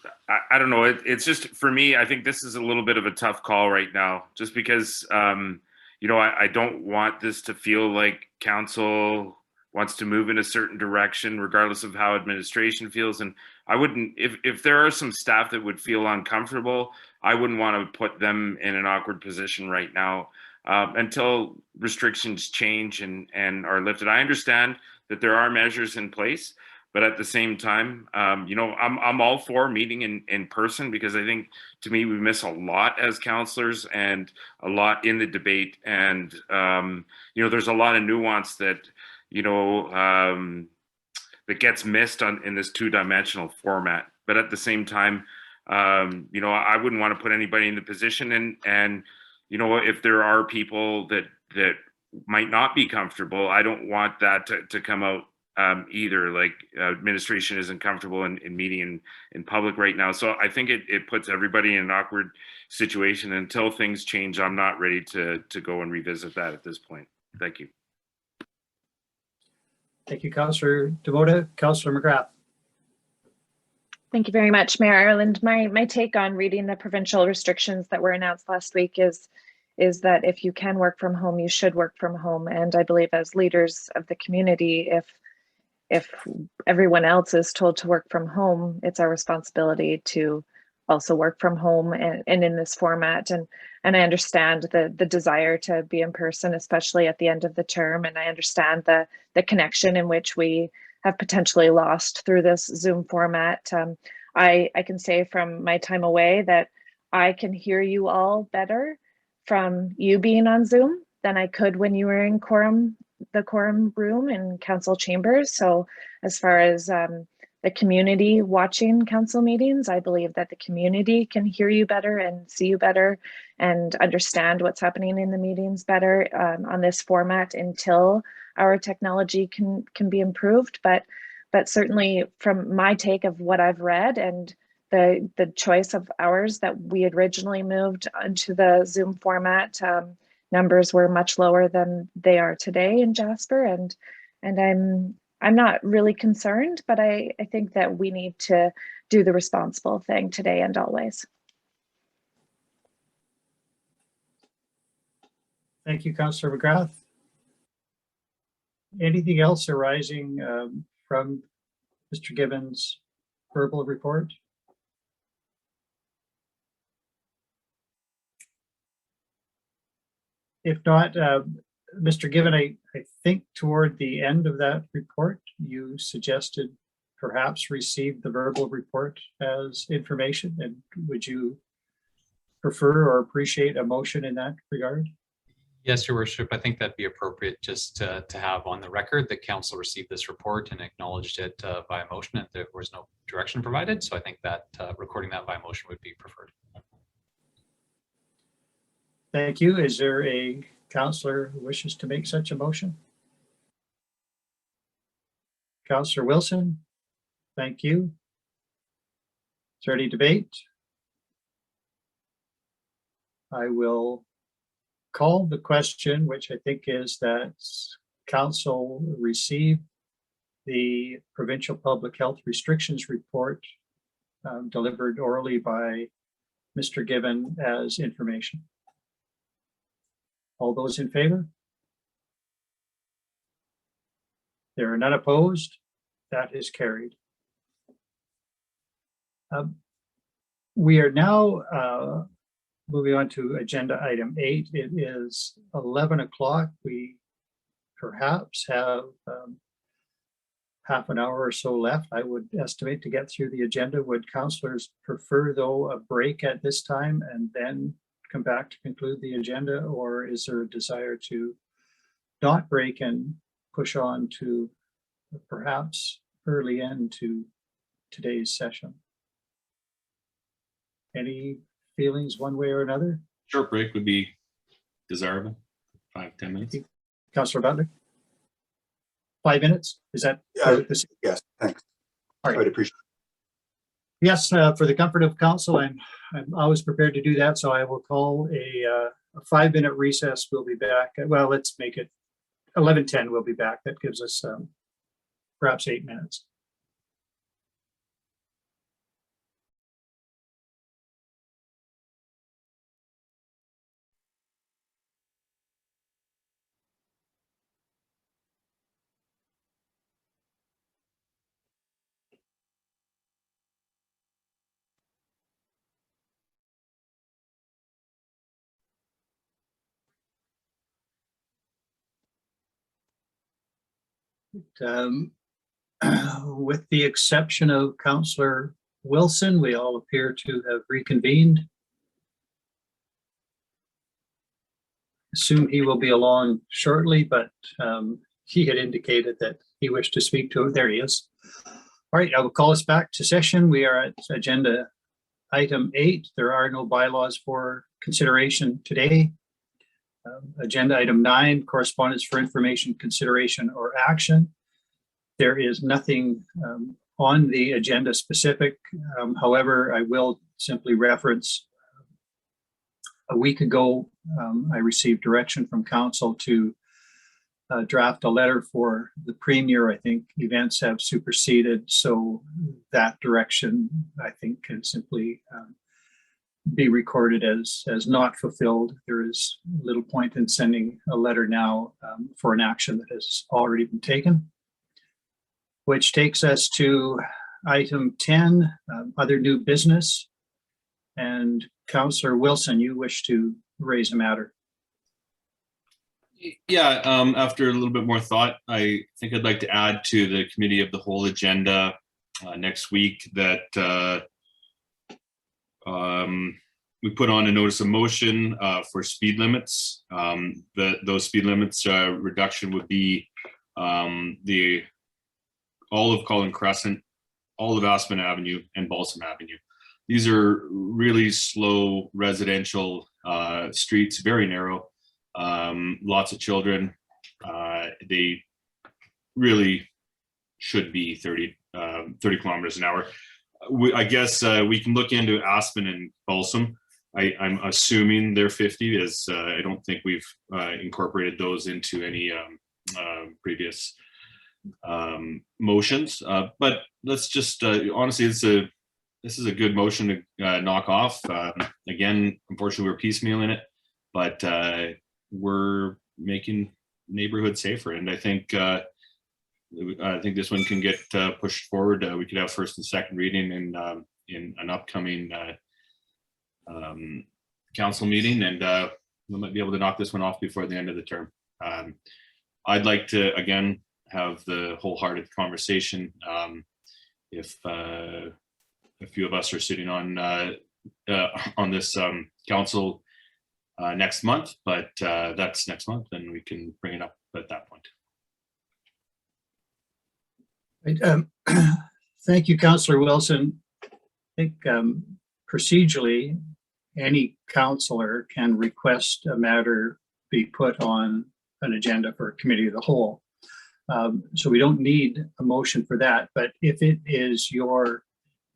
I don't know, it's just, for me, I think this is a little bit of a tough call right now, just because, you know, I don't want this to feel like council wants to move in a certain direction, regardless of how administration feels. And I wouldn't, if there are some staff that would feel uncomfortable, I wouldn't want to put them in an awkward position right now until restrictions change and are lifted. I understand that there are measures in place, but at the same time, you know, I'm all for meeting in person, because I think, to me, we miss a lot as councillors and a lot in the debate. And, you know, there's a lot of nuance that, you know, that gets missed in this two-dimensional format. But at the same time, you know, I wouldn't want to put anybody in the position. And you know, if there are people that might not be comfortable, I don't want that to come out either. Like, administration isn't comfortable in meeting in public right now. So I think it puts everybody in an awkward situation. Until things change, I'm not ready to go and revisit that at this point. Thank you. Thank you, Councillor Devoda. Councillor McGrath. Thank you very much, Mayor Ireland. My take on reading the provincial restrictions that were announced last week is that if you can work from home, you should work from home. And I believe as leaders of the community, if everyone else is told to work from home, it's our responsibility to also work from home and in this format. And I understand the desire to be in person, especially at the end of the term. And I understand the connection in which we have potentially lost through this Zoom format. I can say from my time away that I can hear you all better from you being on Zoom than I could when you were in the quorum room in council chambers. So as far as the community watching council meetings, I believe that the community can hear you better and see you better and understand what's happening in the meetings better on this format until our technology can be improved. But certainly from my take of what I've read and the choice of hours that we originally moved into the Zoom format, numbers were much lower than they are today in Jasper, and I'm not really concerned, but I think that we need to do the responsible thing today and always. Thank you, Councillor McGrath. Anything else arising from Mr. Gibbons' verbal report? If not, Mr. Gibbon, I think toward the end of that report, you suggested perhaps receive the verbal report as information. And would you prefer or appreciate a motion in that regard? Yes, Your Worship. I think that'd be appropriate just to have on the record that council received this report and acknowledged it by motion, and there was no direction provided. So I think that recording that by motion would be preferred. Thank you. Is there a councillor who wishes to make such a motion? Councillor Wilson, thank you. Is there any debate? I will call the question, which I think is that council received the Provincial Public Health Restrictions Report delivered orally by Mr. Gibbon as information. All those in favor? There are none opposed. That is carried. We are now moving on to agenda item 8. It is 11 o'clock. We perhaps have half an hour or so left, I would estimate, to get through the agenda. Would councillors prefer, though, a break at this time and then come back to conclude the agenda, or is there a desire to not break and push on to perhaps early end to today's session? Any feelings one way or another? Short break would be desirable. 5-10 minutes. Councillor Butler? 5 minutes? Is that? Yes, thanks. All right. I would appreciate it. Yes, for the comfort of council, I'm always prepared to do that. So I will call a 5-minute recess. We'll be back. Well, let's make it 11:10. We'll be back. That gives us perhaps 8 minutes. With the exception of Councillor Wilson, we all appear to have reconvened. Assume he will be along shortly, but he had indicated that he wished to speak to it. There he is. All right, I will call us back to session. We are at agenda item 8. There are no bylaws for consideration today. Agenda item 9, correspondence for information, consideration, or action. There is nothing on the agenda specific. However, I will simply reference a week ago, I received direction from council to draft a letter for the Premier. I think events have superseded, so that direction, I think, can simply be recorded as not fulfilled. There is little point in sending a letter now for an action that has already been taken. Which takes us to item 10, other new business. And Councillor Wilson, you wish to raise a matter. Yeah, after a little bit more thought, I think I'd like to add to the committee of the whole agenda next week that we put on a notice of motion for speed limits. Those speed limits reduction would be the all of Cullen Crescent, all of Aspen Avenue, and Balsam Avenue. These are really slow residential streets, very narrow, lots of children. They really should be 30 kilometers an hour. I guess we can look into Aspen and Balsam. I'm assuming they're 50, as I don't think we've incorporated those into any previous motions. But let's just honestly, this is a good motion to knock off. Again, unfortunately, we're piecemealing it, but we're making neighborhoods safer, and I think this one can get pushed forward. We could have first and second reading in an upcoming council meeting, and we might be able to knock this one off before the end of the term. I'd like to again have the wholehearted conversation. If a few of us are sitting on this council next month, but that's next month, and we can bring it up at that point. Thank you, Councillor Wilson. I think procedurally, any councillor can request a matter be put on an agenda for a committee of the whole. So we don't need a motion for that, but if it is your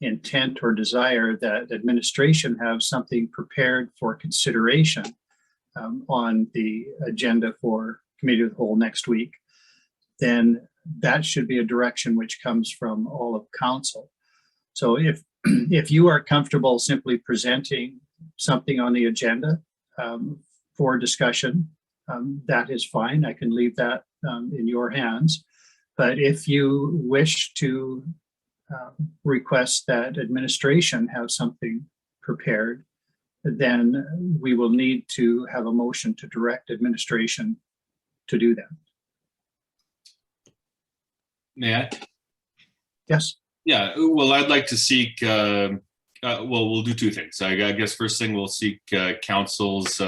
intent or desire that administration have something prepared for consideration on the agenda for committee of the whole next week, then that should be a direction which comes from all of council. So if you are comfortable simply presenting something on the agenda for discussion, that is fine. I can leave that in your hands. But if you wish to request that administration have something prepared, then we will need to have a motion to direct administration to do that. May I? Yes. Yeah, well, I'd like to seek, well, we'll do two things. I guess first thing, we'll seek council's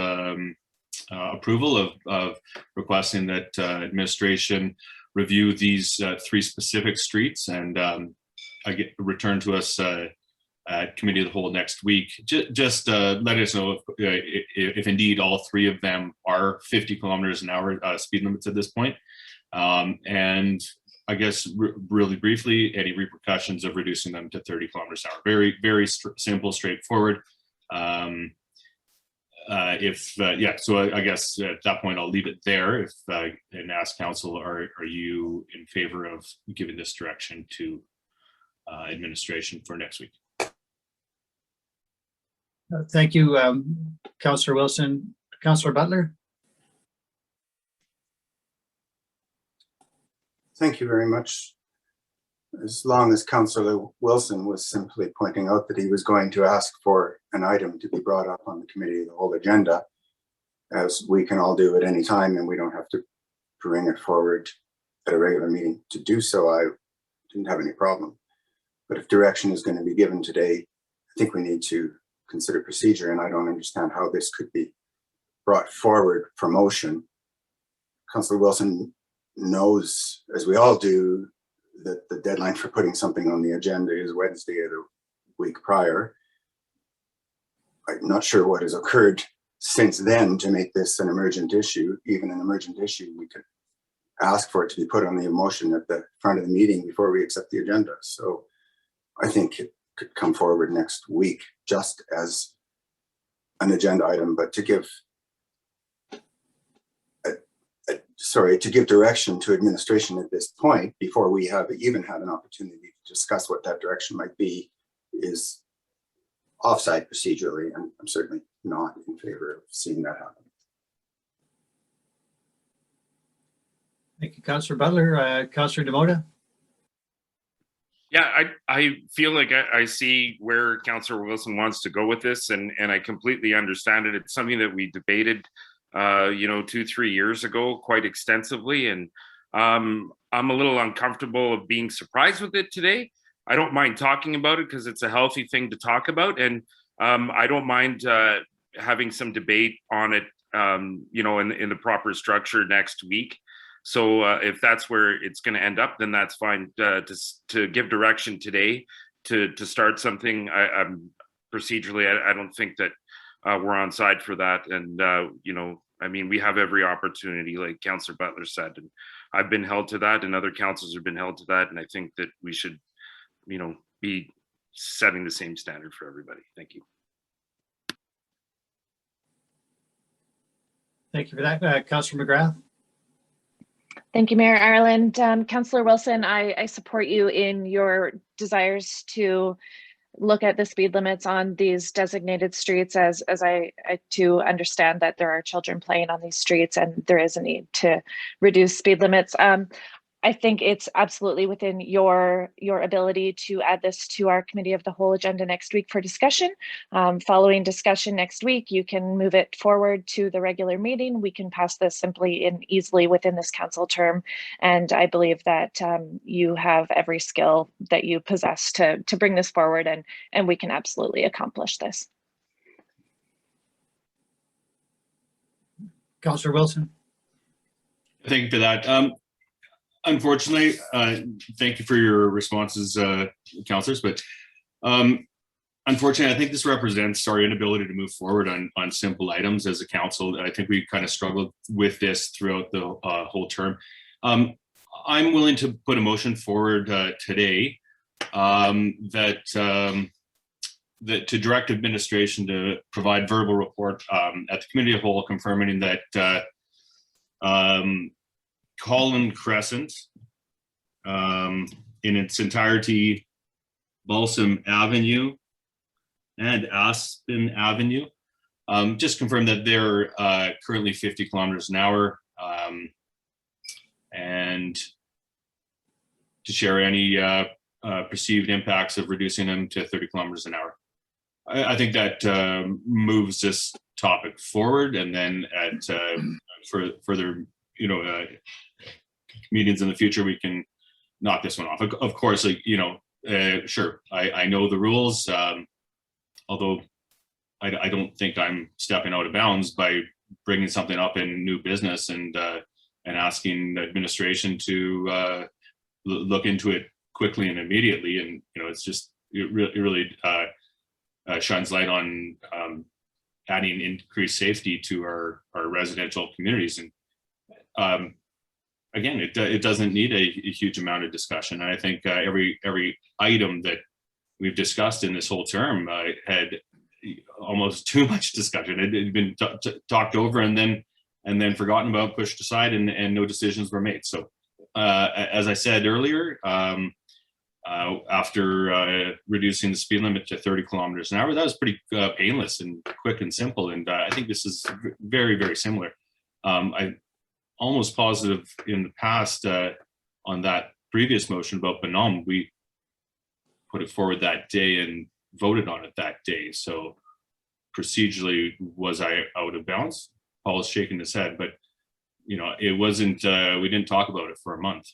approval of requesting that administration review these three specific streets and return to us at committee of the whole next week. Just let us know if indeed all three of them are 50 kilometers an hour speed limits at this point. And I guess really briefly, any repercussions of reducing them to 30 kilometers an hour. Very, very simple, straightforward. So I guess at that point I'll leave it there and ask council, are you in favor of giving this direction to administration for next week? Thank you, Councillor Wilson. Councillor Butler? Thank you very much. As long as Councillor Wilson was simply pointing out that he was going to ask for an item to be brought up on the committee of the whole agenda, as we can all do at any time, and we don't have to bring it forward at a regular meeting to do so, I didn't have any problem. But if direction is going to be given today, I think we need to consider procedure, and I don't understand how this could be brought forward for motion. Councillor Wilson knows, as we all do, that the deadline for putting something on the agenda is Wednesday of the week prior. I'm not sure what has occurred since then to make this an emergent issue. Even an emergent issue, we could ask for it to be put on the motion at the front of the meeting before we accept the agenda. So I think it could come forward next week just as an agenda item, but to give a to give direction to administration at this point before we have even had an opportunity to discuss what that direction might be is offside procedurally, and I'm certainly not in favor of seeing that happen. Thank you, Councillor Butler. Councillor Demota? Yeah, I feel like I see where Councillor Wilson wants to go with this, and I completely understand it. It's something that we debated, 2-3 years ago quite extensively, and I'm a little uncomfortable of being surprised with it today. I don't mind talking about it because it's a healthy thing to talk about, and I don't mind having some debate on it, in the proper structure next week. So if that's where it's going to end up, then that's fine. To give direction today to start something, I'm procedurally, I don't think that we're on side for that. And we have every opportunity, like Councillor Butler said, and I've been held to that, and other councils have been held to that, and I think that we should, be setting the same standard for everybody. Thank you. Thank you for that. Councillor McGrath? Thank you, Mayor Ireland. Councillor Wilson, I support you in your desires to look at the speed limits on these designated streets, as I too understand that there are children playing on these streets and there is a need to reduce speed limits. I think it's absolutely within your ability to add this to our committee of the whole agenda next week for discussion. Following discussion next week, you can move it forward to the regular meeting. We can pass this simply and easily within this council term. And I believe that you have every skill that you possess to bring this forward, and we can absolutely accomplish this. Councillor Wilson? Thank you for that. Unfortunately, thank you for your responses, councillors, but unfortunately, I think this represents our inability to move forward on simple items as a council. I think we kind of struggled with this throughout the whole term. I'm willing to put a motion forward today that to direct administration to provide verbal report at the committee of whole, confirming that Colin Crescent in its entirety, Balsam Avenue and Aspen Avenue, just confirm that they're currently 50 kilometers an hour, and to share any perceived impacts of reducing them to 30 kilometers an hour. I think that moves this topic forward, and then at further meetings in the future, we can knock this one off. Of course, sure, I know the rules, although I don't think I'm stepping out of bounds by bringing something up in new business and asking administration to look into it quickly and immediately. And it's just it really shines light on adding increased safety to our residential communities. And again, it doesn't need a huge amount of discussion. And I think every item that we've discussed in this whole term had almost too much discussion. It had been talked over and then forgotten about, pushed aside, and no decisions were made. So as I said earlier, after reducing the speed limit to 30 kilometers an hour, that was pretty painless and quick and simple. And I think this is very, very similar. I'm almost positive in the past on that previous motion about Bonhomme, we put it forward that day and voted on it that day. So procedurally, was I out of bounds? Paul is shaking his head, but it wasn't, we didn't talk about it for a month.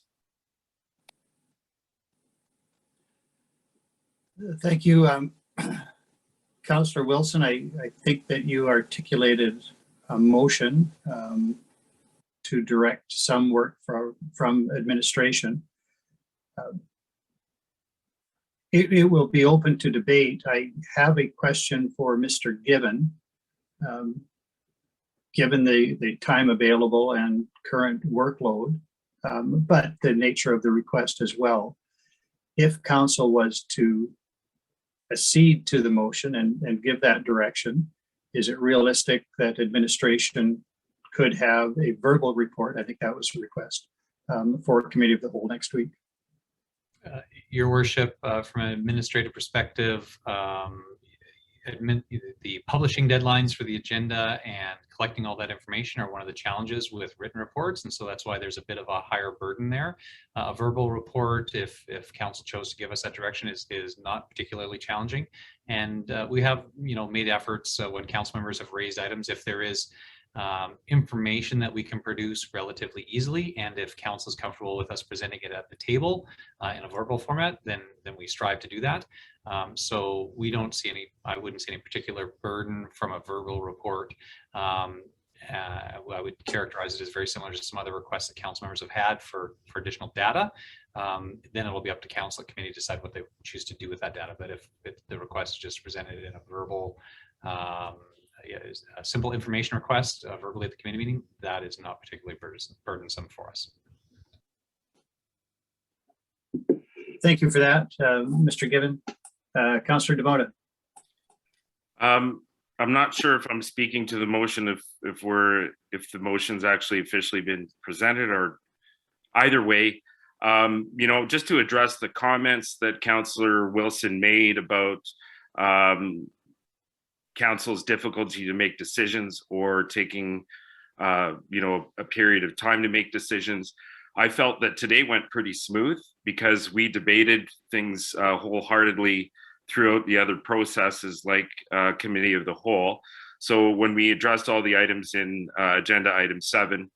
Thank you, Councillor Wilson. I think that you articulated a motion to direct some work from administration. It will be open to debate. I have a question for Mr. Gibbon. Given the time available and current workload, but the nature of the request as well. If council was to accede to the motion and give that direction, is it realistic that administration could have a verbal report. I think that was a request for committee of the whole next week. Your worship, from an administrative perspective, the publishing deadlines for the agenda and collecting all that information are one of the challenges with written reports, and so that's why there's a bit of a higher burden there. A verbal report, if council chose to give us that direction, is not particularly challenging, and we have made efforts when council members have raised items. If there is information that we can produce relatively easily, and if council is comfortable with us presenting it at the table in a verbal format, then we strive to do that. So we don't see any, I wouldn't see any particular burden from a verbal report. I would characterize it as very similar to some other requests that council members have had for additional data. Then it will be up to council committee to decide what they choose to do with that data. But if the request is just presented in a verbal, a simple information request verbally at the committee meeting, that is not particularly burdensome for us. Thank you for that, Mr. Given. Councillor DeMota. I'm not sure if I'm speaking to the motion, if the motion's actually officially been presented, or either way. Just to address the comments that Councillor Wilson made about council's difficulty to make decisions or taking a period of time to make decisions. I felt that today went pretty smooth because we debated things wholeheartely throughout the other processes, like committee of the whole. So when we addressed all the items in agenda item 7,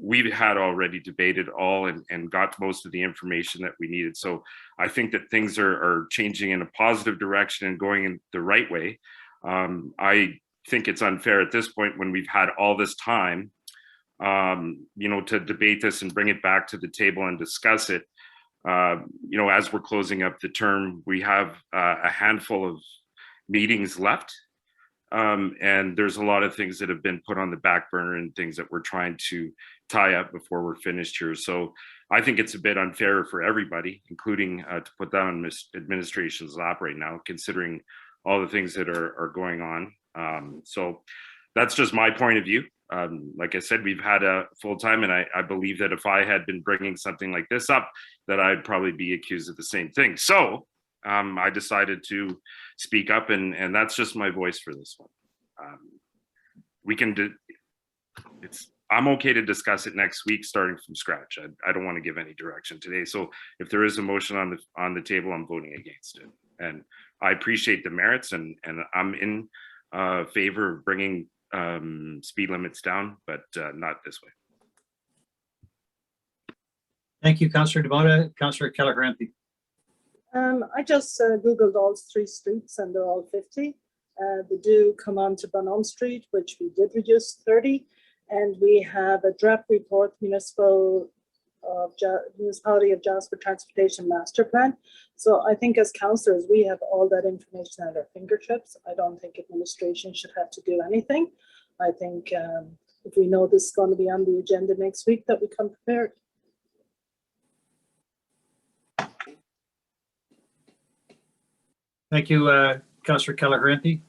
we had already debated all and got most of the information that we needed. So I think that things are changing in a positive direction and going in the right way. I think it's unfair at this point, when we've had all this time, to debate this and bring it back to the table and discuss it. As we're closing up the term, we have a handful of meetings left. And there's a lot of things that have been put on the back burner and things that we're trying to tie up before we're finished here. So I think it's a bit unfair for everybody, including to put that on administration's lap right now, considering all the things that are going on. So that's just my point of view. Like I said, we've had a full time, and I believe that if I had been bringing something like this up, that I'd probably be accused of the same thing. So I decided to speak up, and that's just my voice for this one. We can do I'm okay to discuss it next week, starting from scratch. I don't want to give any direction today. So if there is a motion on the table, I'm voting against it. And I appreciate the merits, and I'm in favor of bringing speed limits down, but not this way. Thank you, Councillor DeMota. Councillor Keller-Harampi. I just Googled all 3 streets, and they're all 50. They do come on to Bunholm Street, which we did reduce 30. And we have a draft report, Municipality of Jasper Transportation Master Plan. So I think as councillors, we have all that information at our fingertips. I don't think administration should have to do anything. I think if we know this is going to be on the agenda next week, that we come prepared. Thank you, Councillor Keller-Harampi. Is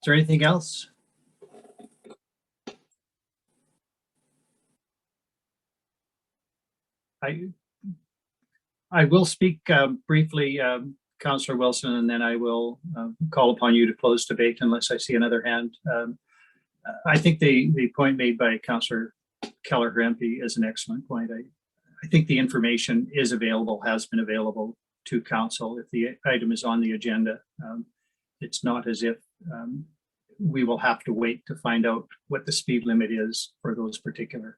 there anything else? I will speak briefly, Councillor Wilson, and then I will call upon you to close debate unless I see another hand. I think the point made by Councillor Keller-Harampi is an excellent point. I think the information is available, has been available to council if the item is on the agenda. It's not as if we will have to wait to find out what the speed limit is for those particular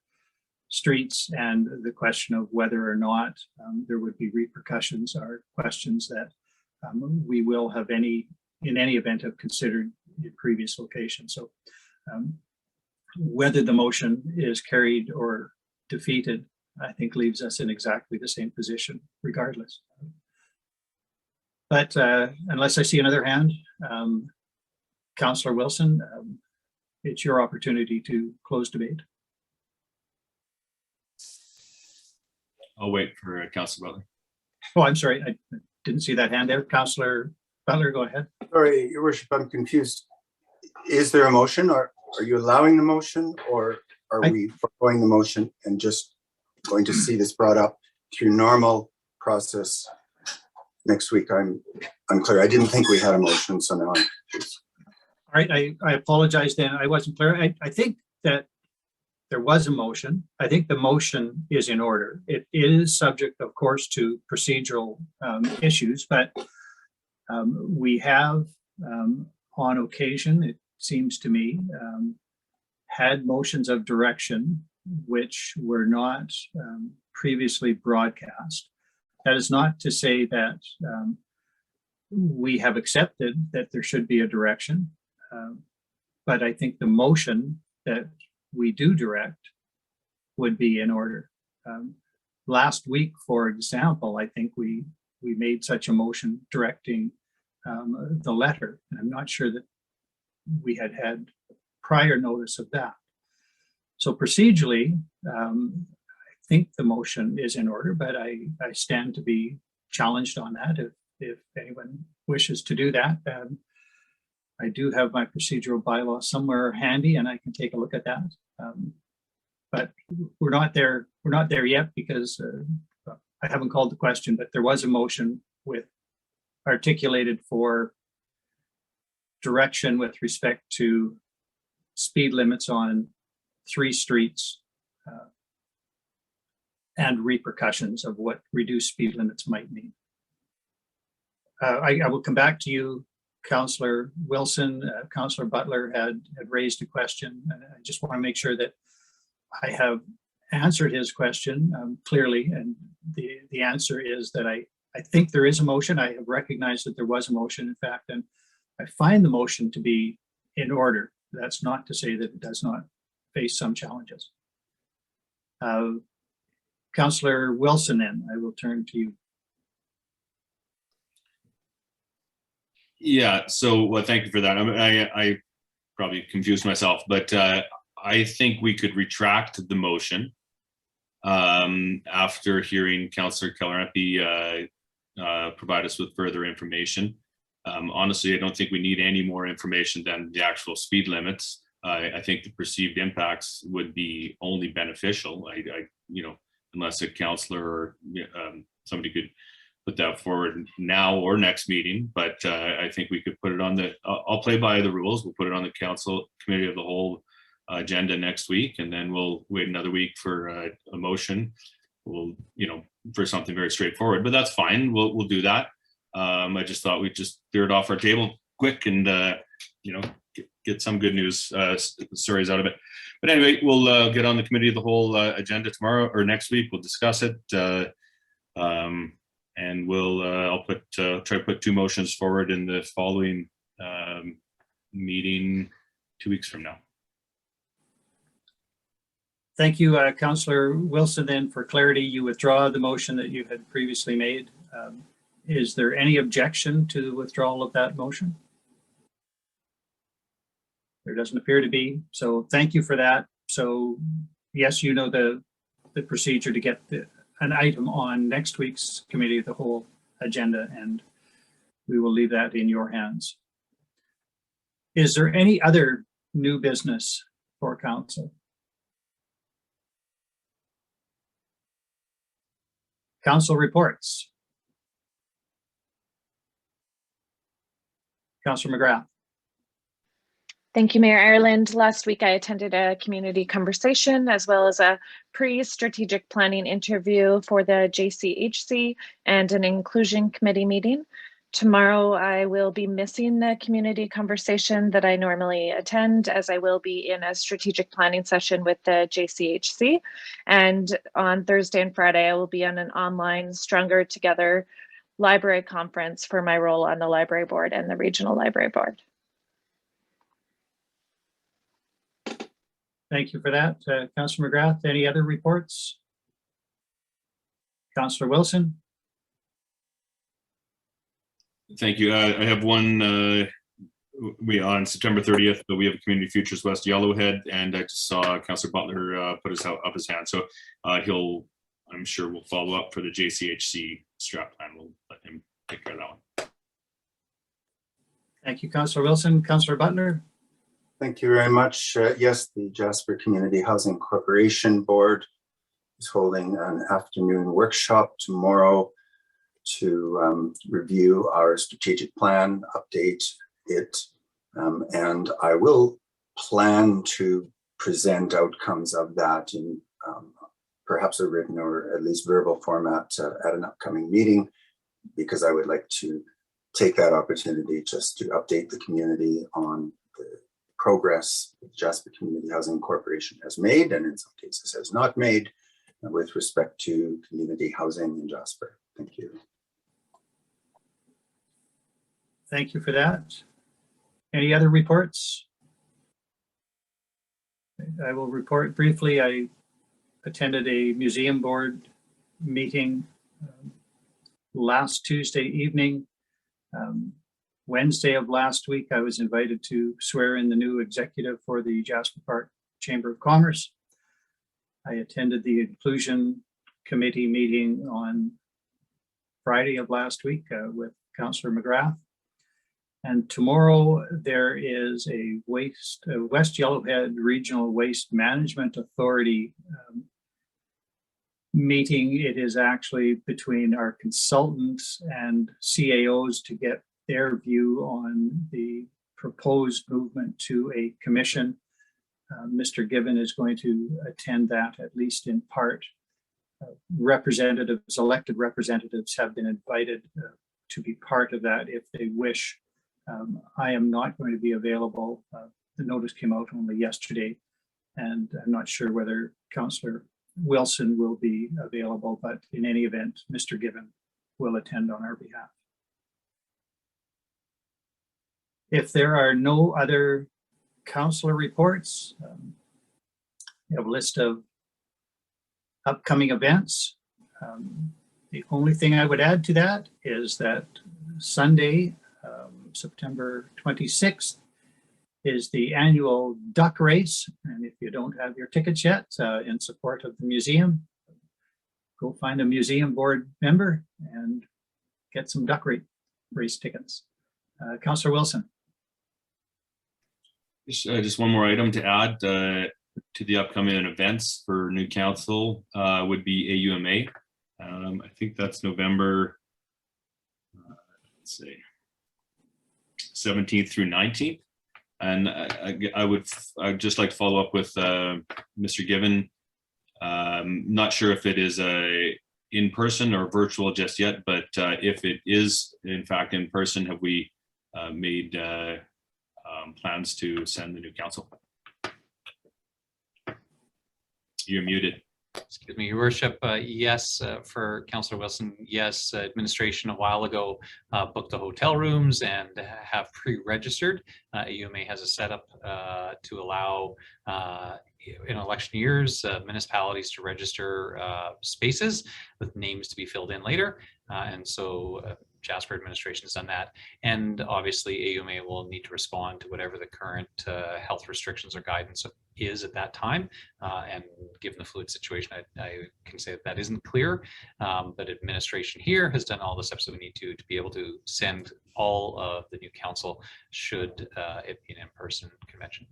streets, and the question of whether or not there would be repercussions are questions that we will have in any event have considered in previous locations. So whether the motion is carried or defeated, I think leaves us in exactly the same position regardless. But unless I see another hand, Councillor Wilson, it's your opportunity to close debate. I'll wait for Councillor Butler. Oh, I'm sorry, I didn't see that hand there. Councillor Butler, go ahead. Sorry, Your Worship, I'm confused. Is there a motion, or are you allowing the motion, or are we foregoing the motion and just going to see this brought up through normal process next week? I'm unclear. I didn't think we had a motion, so now I'm confused. All right, I apologize then. I wasn't clear. I think that there was a motion. I think the motion is in order. It is subject, of course, to procedural issues, but we have on occasion, it seems to me, had motions of direction which were not previously broadcast. That is not to say that we have accepted that there should be a direction, but I think the motion that we do direct would be in order. Last week, for example, I think we made such a motion directing the letter. And I'm not sure that we had prior notice of that. So procedurally, I think the motion is in order, but I stand to be challenged on that if anyone wishes to do that. I do have my procedural bylaw somewhere handy, and I can take a look at that. But we're not there yet because I haven't called the question, but there was a motion with articulated for direction with respect to speed limits on 3 streets and repercussions of what reduced speed limits might mean. I will come back to you, Councillor Wilson. Councillor Butler had raised a question, and I just want to make sure that I have answered his question clearly, and the answer is that I think there is a motion. I have recognized that there was a motion, in fact, and I find the motion to be in order. That's not to say that it does not face some challenges. Councillor Wilson, then I will turn to you. Yeah, so well, thank you for that. I probably confused myself, but I think we could retract the motion after hearing Councillor Keller-Empey provide us with further information. Honestly, I don't think we need any more information than the actual speed limits. I think the perceived impacts would be only beneficial. Unless a councillor or somebody could put that forward now or next meeting, but I think we could put it on the, I'll play by the rules. We'll put it on the council committee of the whole agenda next week, and then we'll wait another week for a motion. We'll, for something very straightforward, but that's fine. We'll do that. I just thought we'd just clear it off our table quick and, get some good news stories out of it. But anyway, we'll get on the committee of the whole agenda tomorrow or next week. We'll discuss it. And I'll try to put 2 motions forward in the following meeting 2 weeks from now. Thank you, Councillor Wilson. Then for clarity, you withdraw the motion that you had previously made. Is there any objection to the withdrawal of that motion? There doesn't appear to be. So thank you for that. So yes, you know the procedure to get an item on next week's committee of the whole agenda, and we will leave that in your hands. Is there any other new business for council? Council reports. Councillor McGrath. Thank you, Mayor Ireland. Last week, I attended a community conversation as well as a pre-strategic planning interview for the JCHC and an inclusion committee meeting. Tomorrow, I will be missing the community conversation that I normally attend, as I will be in a strategic planning session with the JCHC. And on Thursday and Friday, I will be on an online Stronger Together library conference for my role on the library board and the regional library board. Thank you for that. Councillor McGrath, any other reports? Councillor Wilson? Thank you. I have one, on September 30th, but we have a Community Futures West Yellowhead, and I just saw Councillor Butler put up his hand. So I'm sure we'll follow up for the JCHC strat plan. We'll let him take care of that one. Thank you, Councillor Wilson. Councillor Butler? Thank you very much. Yes, the Jasper Community Housing Corporation Board is holding an afternoon workshop tomorrow to review our strategic plan, update it, and I will plan to present outcomes of that in perhaps a written or at least verbal format at an upcoming meeting, because I would like to take that opportunity just to update the community on the progress the Jasper Community Housing Corporation has made, and in some cases has not made, with respect to community housing in Jasper. Thank you. Thank you for that. Any other reports? I will report briefly. I attended a museum board meeting last Tuesday evening. Wednesday of last week, I was invited to swear in the new executive for the Jasper Park Chamber of Commerce. I attended the inclusion committee meeting on Friday of last week with Councillor McGrath. And tomorrow there is a West Yellowhead Regional Waste Management Authority meeting. It is actually between our consultants and CAOs to get their view on the proposed movement to a commission. Mr. Given is going to attend that, at least in part. Representatives, elected representatives, have been invited to be part of that if they wish. I am not going to be available. The notice came out only yesterday, and I'm not sure whether Councillor Wilson will be available, but in any event, Mr. Given will attend on our behalf. If there are no other councillor reports, we have a list of upcoming events. The only thing I would add to that is that Sunday, September 26th, is the annual duck race. And if you don't have your tickets yet, in support of the museum, go find a museum board member and get some duck race tickets. Councillor Wilson. Just one more item to add to the upcoming events for new council would be AUMA. I think that's November, let's see, 17th through 19th. And I'd just like to follow up with Mr. Given. Not sure if it is in person or virtual just yet, but if it is in fact in person, have we made plans to send the new council? You're muted. Excuse me, Your Worship. Yes, for Councillor Wilson, yes, administration a while ago booked the hotel rooms and have pre-registered. AUMA has a setup to allow in election years municipalities to register spaces with names to be filled in later. And so Jasper administration has done that. And obviously AUMA will need to respond to whatever the current health restrictions or guidance is at that time. And given the fluid situation, I can say that isn't clear, but administration here has done all the steps that we need to be able to send all of the new council should it be an in-person convention.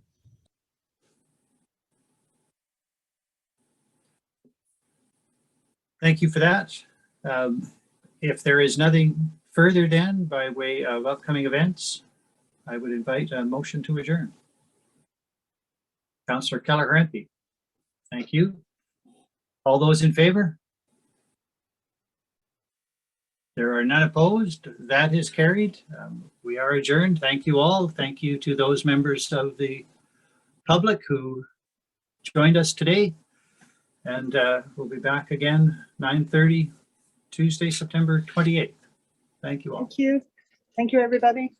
Thank you for that. If there is nothing further then by way of upcoming events, I would invite a motion to adjourn. Councillor Keller-Hrenpe, thank you. All those in favor? There are none opposed. That is carried. We are adjourned. Thank you all. Thank you to those members of the public who joined us today. And we'll be back again 9:30 Tuesday, September 28th. Thank you all. Thank you. Thank you, everybody.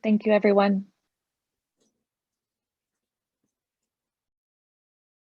Thank you, everyone.